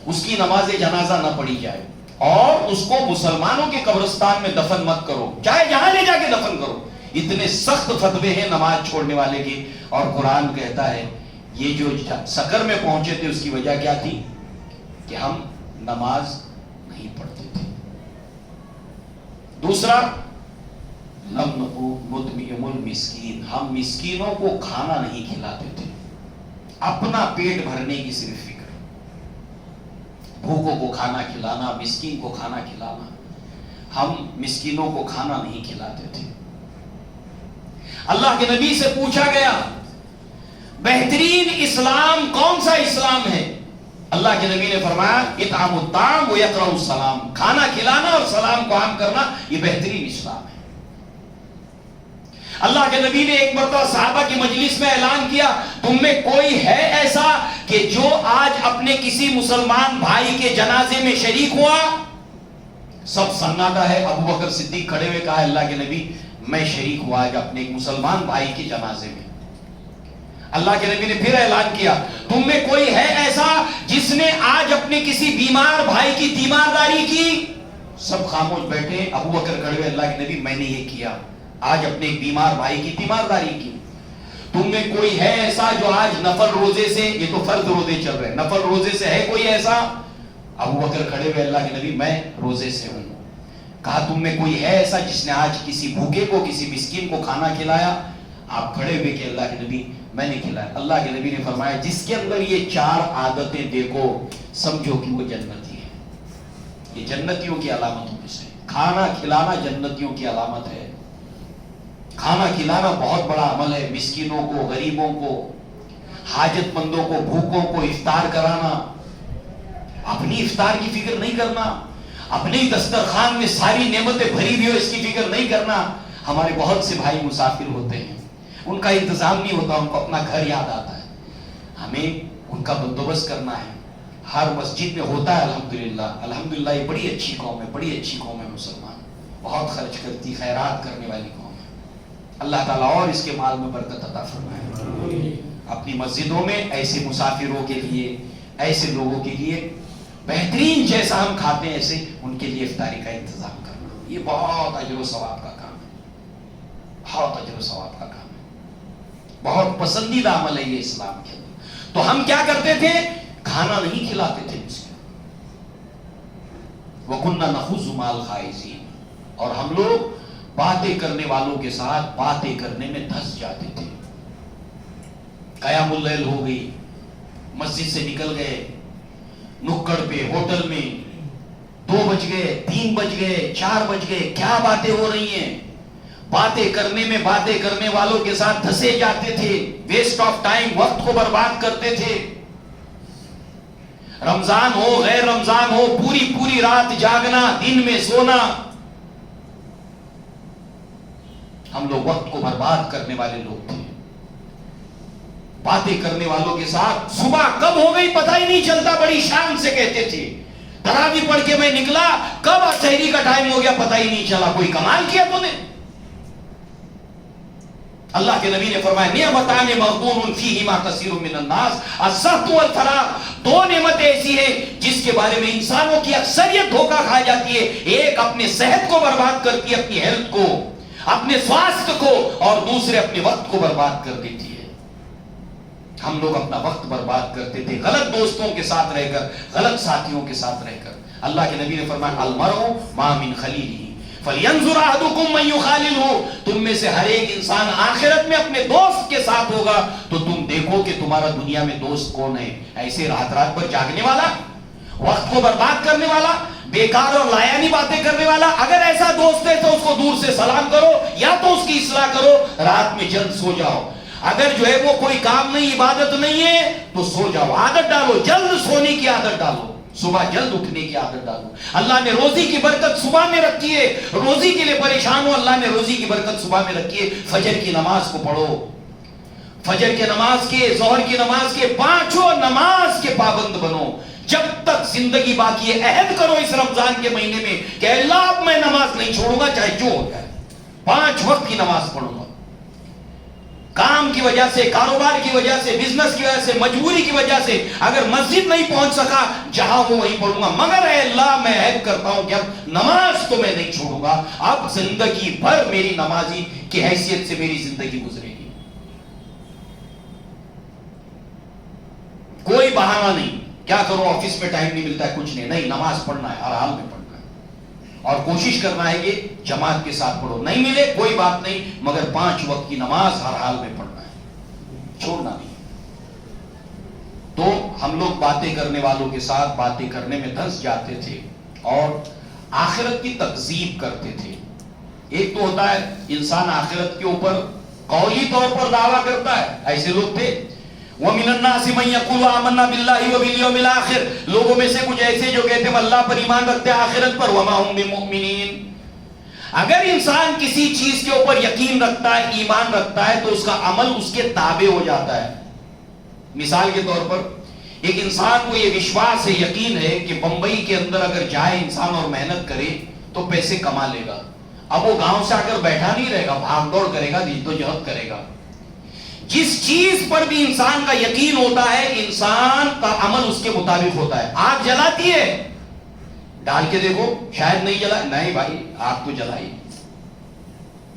اس کی نماز جنازہ نہ پڑھی جائے، اور اس کو مسلمانوں کے قبرستان میں دفن مت کرو، چاہے جہاں لے جا کے دفن کرو۔ اتنے سخت فتوے ہیں نماز چھوڑنے والے کے، اور قرآن کہتا ہے یہ جو سکر میں پہنچے تھے اس کی وجہ کیا تھی؟ کہ ہم نماز نہیں پڑھتے تھے۔ دوسرا، لم نکو نطعم المسکین، ہم مسکینوں کو کھانا نہیں کھلاتے تھے، اپنا پیٹ بھرنے کی صرف فکر، بھوکوں کو کھانا کھلانا، مسکین کو کھانا کھلانا، ہم مسکینوں کو کھانا نہیں کھلاتے تھے۔ اللہ کے نبی سے پوچھا گیا بہترین اسلام کون سا اسلام ہے؟ اللہ کے نبی نے فرمایا اطعام الطعام و یقرأ السلام، کھانا کھلانا اور سلام کو عام کرنا، یہ بہترین اسلام ہے۔ اللہ کے نبی نے ایک مرتبہ صحابہ کی مجلس میں اعلان کیا تم میں کوئی ہے ایسا کہ جو آج اپنے کسی مسلمان بھائی کے جنازے میں شریک ہوا؟ سب سناٹا ہے۔ ابو بکر صدیق کھڑے ہوئے کہا اللہ کے نبی میں شریک ہوا آج اپنے ایک مسلمان بھائی کے جنازے میں۔ اللہ کے نبی نے پھر اعلان کیا تم میں کوئی ہے ایسا جس نے آج اپنے کسی بیمار بھائی کی تیمارداری کی؟ سب خاموش بیٹھے، ابو بکر کھڑے ہوئے اللہ کے نبی میں نے یہ کیا۔ آج اپنے ایک بیمار بھائی کی تیمارداری کی. تم میں کوئی ہے ایسا جو آج نفل روزے سے, یہ تو فرض روزے چل رہے ہیں, نفل روزے سے ہے کوئی ایسا؟ ابو بکر کھڑے ہوئے, اللہ کے نبی میں روزے سے ہوں. کہا تم میں کوئی ہے ایسا جس نے آج کسی بھوکے کو, کسی مسکین کو کھانا کھلایا؟ آپ کھڑے ہوئے کہ اللہ کے نبی میں نے کھلایا. اللہ کے نبی نے فرمایا جس کے اندر یہ 4 عادتیں دیکھو سمجھو کہ وہ جنتی ہے. یہ جنتیوں کی علامتوں میں سے. کھانا کھلانا جنتیوں کی علامت ہے. کھانا کھلانا بہت بڑا عمل ہے. مسکینوں کو, غریبوں کو, حاجت مندوں کو, بھوکوں کو افطار کرانا. اپنی افطار کی فکر نہیں کرنا, اپنے دسترخوان میں ساری نعمتیں بھری ہوئی ہو اس کی فکر نہیں کرنا. ہمارے بہت سے بھائی مسافر ہوتے ہیں, ان کا انتظام نہیں ہوتا, ان کو اپنا گھر یاد آتا ہے. ہمیں ان کا بندوبست کرنا ہے. ہر مسجد میں ہوتا ہے الحمدللہ. الحمدللہ یہ بڑی اچھی قوم ہے, بڑی اچھی قوم ہے مسلمان. بہت خرچ کرتی, خیرات کرنے والی قوم ہے. اللہ تعالیٰ اور اس کے مال میں برکت عطا فرمائے. اپنی مسجدوں میں ایسے مسافروں کے لیے, ایسے لوگوں کے لیے بہترین جیسا ہم کھاتے ہیں ایسے ان کے لیے افطاری کا انتظام کرنا. یہ بہت اجر و ثواب کا کام ہے, بہت اجر و ثواب کا کام ہے. بہت پسندیدہ عمل ہے یہ اسلام کے اندر. تو ہم کیا کرتے تھے؟ کھانا نہیں کھلاتے تھے اس کے. وَكُنَّا نَخُوضُ مَعَ الْخَائِضِينَ, اور ہم لوگ باتیں کرنے والوں کے ساتھ باتیں کرنے میں دھس جاتے تھے. قیام اللیل ہو گئی, مسجد سے نکل گئے, نکڑ پہ ہوٹل میں 2 بج گئے, 3 بج گئے, 4 بج گئے, کیا باتیں ہو رہی ہیں. باتیں کرنے میں باتیں کرنے والوں کے ساتھ دھسے جاتے تھے. ویسٹ آف ٹائم, وقت کو برباد کرتے تھے. رمضان ہو غیر رمضان ہو, پوری رات جاگنا, دن میں سونا. ہم لوگ وقت کو برباد کرنے والے لوگ تھے. باتیں کرنے والوں کے ساتھ صبح کب ہو گئی پتہ ہی نہیں چلتا, بڑی شان سے کہتے تھے. تراویح پڑھ کے میں نکلا, کب سحری کا ٹائم ہو گیا پتہ ہی نہیں چلا. کوئی کمال کیا تو نے. اللہ کے نبی نے فرمایا نعمتان مغبون فیہما کثیر من الناس الصحت والفراغ. 2 نعمتیں ایسی ہیں جس کے بارے میں انسانوں کی اکثریت دھوکہ کھا جاتی ہے. ایک اپنے صحت کو برباد کرتی ہے, اپنی ہیلتھ کو, اپنے سواستھ کو, اور دوسرے اپنے وقت کو برباد کر دیتی ہے. ہم لوگ اپنا وقت برباد کرتے تھے غلط دوستوں کے ساتھ رہ کر, غلط ساتھیوں کے ساتھ رہ کر. اللہ کے نبی نے فرمایا المرء مع من خلیلہ فلینظر احدکم من یخاللہ. تم میں سے ہر ایک انسان آخرت میں اپنے دوست کے ساتھ ہوگا تو تم دیکھو کہ تمہارا دنیا میں دوست کون ہے. ایسے رات بھر جاگنے والا, وقت کو برباد کرنے والا, بیکار اور لایانی باتیں کرنے والا. اگر ایسا دوست ہے تو اس کو دور سے سلام کرو یا تو اس کی اصلاح کرو, رات میں جلد سو جاؤ. اگر جو ہے وہ کوئی کام نہیں, عبادت نہیں ہے تو سو جاؤ. عادت ڈالو, جلد سونے کی عادت ڈالو, صبح جلد اٹھنے کی عادت ڈالو. اللہ نے روزی کی برکت صبح میں رکھی ہے. روزی کے لیے پریشان ہو, اللہ نے روزی کی برکت صبح میں رکھی ہے. فجر کی نماز کو پڑھو, فجر کی نماز کے, ظہر کی نماز کے, 5 نماز کے پابند بنو. جب تک زندگی باقی ہے عہد کرو اس رمضان کے مہینے میں کہ اللہ اب میں نماز نہیں چھوڑوں گا چاہے جو ہو جائے. 5 وقت کی نماز پڑھوں گا. کام کی وجہ سے, کاروبار کی وجہ سے, بزنس کی وجہ سے, مجبوری کی وجہ سے اگر مسجد نہیں پہنچ سکا, جہاں ہوں وہیں پڑھوں گا, مگر اے اللہ میں عہد کرتا ہوں کہ اب نماز تو میں نہیں چھوڑوں گا. اب زندگی بھر میری نمازی کی حیثیت سے میری زندگی گزرے گی. کوئی بہانہ نہیں, کیا کروں آفس میں ٹائم نہیں ملتا ہے, کچھ نہیں, نماز پڑھنا ہے, ہر حال میں پڑھنا ہے. اور کوشش کرنا ہے کہ جماعت کے ساتھ پڑھو. نہیں ملے کوئی بات نہیں, مگر 5 وقت کی نماز ہر حال میں پڑھنا ہے, چھوڑنا نہیں. تو ہم لوگ باتیں کرنے والوں کے ساتھ باتیں کرنے میں دھس جاتے تھے اور آخرت کی تکذیب کرتے تھے. ایک تو ہوتا ہے انسان آخرت کے اوپر قولی طور پر دعویٰ کرتا ہے, ایسے لوگ تھے. وَمِنَ النَّاسِ مَن يَقُولُ آمَنَّا بِاللَّهِ وَبِالْيَوْمِ الْآخِرِ. لوگوں میں سے کچھ ایسے جو کہتے ہیں اللہ پر ایمان رکھتے ہیں, آخرت پر. وَمَا هُم بِمُؤْمِنِينَ. اگر انسان کسی چیز کے اوپر یقین رکھتا ہے, ایمان رکھتا ہے, تو اس کا عمل اس کے تابع ہو جاتا ہے. مثال کے طور پر ایک انسان کو یہ وشواس ہے, یقین ہے کہ بمبئی کے اندر اگر جائے انسان اور محنت کرے تو پیسے کما لے گا. اب وہ گاؤں سے آ کر بیٹھا نہیں رہے گا, بھاگ دوڑ کرے گا, جدوجہد کرے گا. جس چیز پر بھی انسان کا یقین ہوتا ہے, انسان کا عمل اس کے مطابق ہوتا ہے. آگ جلاتی ہے, ڈال کے دیکھو, شاید نہیں جلا, نہیں بھائی آگ تو جلائی.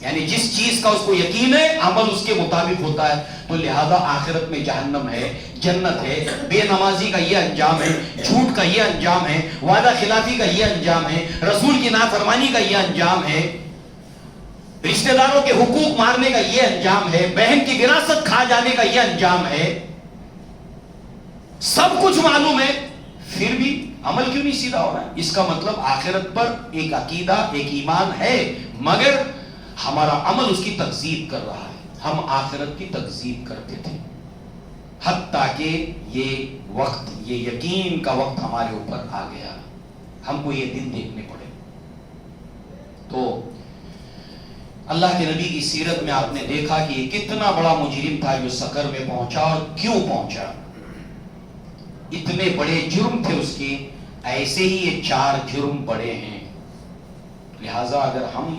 یعنی جس چیز کا اس کو یقین ہے عمل اس کے مطابق ہوتا ہے. تو لہذا آخرت میں جہنم ہے، جنت ہے، بے نمازی کا یہ انجام ہے، جھوٹ کا یہ انجام ہے، وعدہ خلافی کا یہ انجام ہے، رسول کی نافرمانی کا یہ انجام ہے، رشتہ داروں کے حقوق مارنے کا یہ انجام ہے، بہن کی وراثت کھا جانے کا یہ انجام ہے. سب کچھ معلوم ہے، پھر بھی عمل کیوں نہیں سیدھا ہو رہا ہے؟ اس کا مطلب آخرت پر ایک عقیدہ، ایک ایمان ہے، مگر ہمارا عمل اس کی تکذیب کر رہا ہے. ہم آخرت کی تکذیب کرتے تھے حتیٰ کہ یہ وقت، یہ یقین کا وقت ہمارے اوپر آ گیا، ہم کو یہ دن دیکھنے پڑے. تو اللہ کے نبی کی سیرت میں آپ نے دیکھا کہ یہ کتنا بڑا مجرم تھا جو سقر میں پہنچا، اور کیوں پہنچا. اتنے بڑے جرم تھے اس کے، ایسے ہی یہ 4 جرم بڑے ہیں. لہذا اگر ہم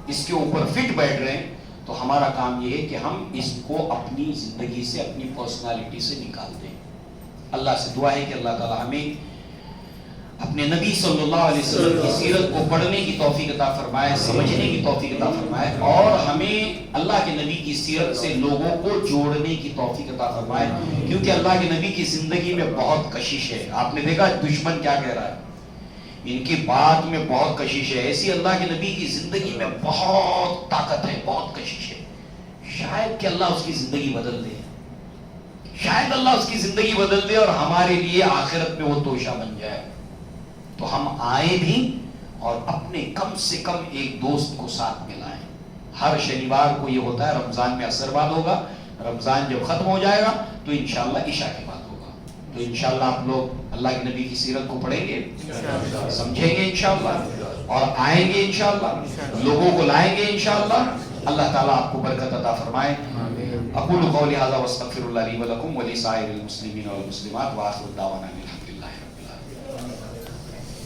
اس کے اوپر فٹ بیٹھ رہے ہیں تو ہمارا کام یہ ہے کہ ہم اس کو اپنی زندگی سے، اپنی پرسنالٹی سے نکال دیں. اللہ سے دعا ہے کہ اللہ تعالی ہمیں اپنے نبی صلی اللہ علیہ وسلم کی سیرت کو پڑھنے کی توفیق عطا فرمائے، سمجھنے کی توفیق عطا فرمائے، اور ہمیں اللہ کے نبی کی سیرت سے لوگوں کو جوڑنے کی توفیق عطا فرمائے. کیونکہ اللہ کے نبی کی زندگی میں بہت کشش ہے. آپ نے دیکھا دشمن کیا کہہ رہا ہے، ان کی بات میں بہت کشش ہے. ایسی اللہ کے نبی کی زندگی میں بہت طاقت ہے، بہت کشش ہے. شاید کہ اللہ اس کی زندگی بدل دے، شاید اللہ اس کی زندگی بدل دے اور ہمارے لیے آخرت میں وہ توشہ بن جائے. تو ہم آئیں بھی اور اپنے کم سے کم ایک دوست کو ساتھ ملائیں. ہر شنیوار کو یہ ہوتا ہے، رمضان میں عصر بعد ہوگا، رمضان جب ختم ہو جائے گا تو انشاءاللہ عشاء کے بعد ہوگا. تو انشاءاللہ آپ لوگ اللہ کے نبی کی سیرت کو پڑھیں گے، سمجھیں گے انشاءاللہ، اور آئیں گے انشاءاللہ، لوگوں کو لائیں گے انشاءاللہ. اللہ تعالیٰ آپ کو برکت عطا فرمائے. اقول قولی ھذا واستغفر اللہ لی ولکم ولسائر المسلمین والمسلمات وآخر دعوانا الحمد للہ.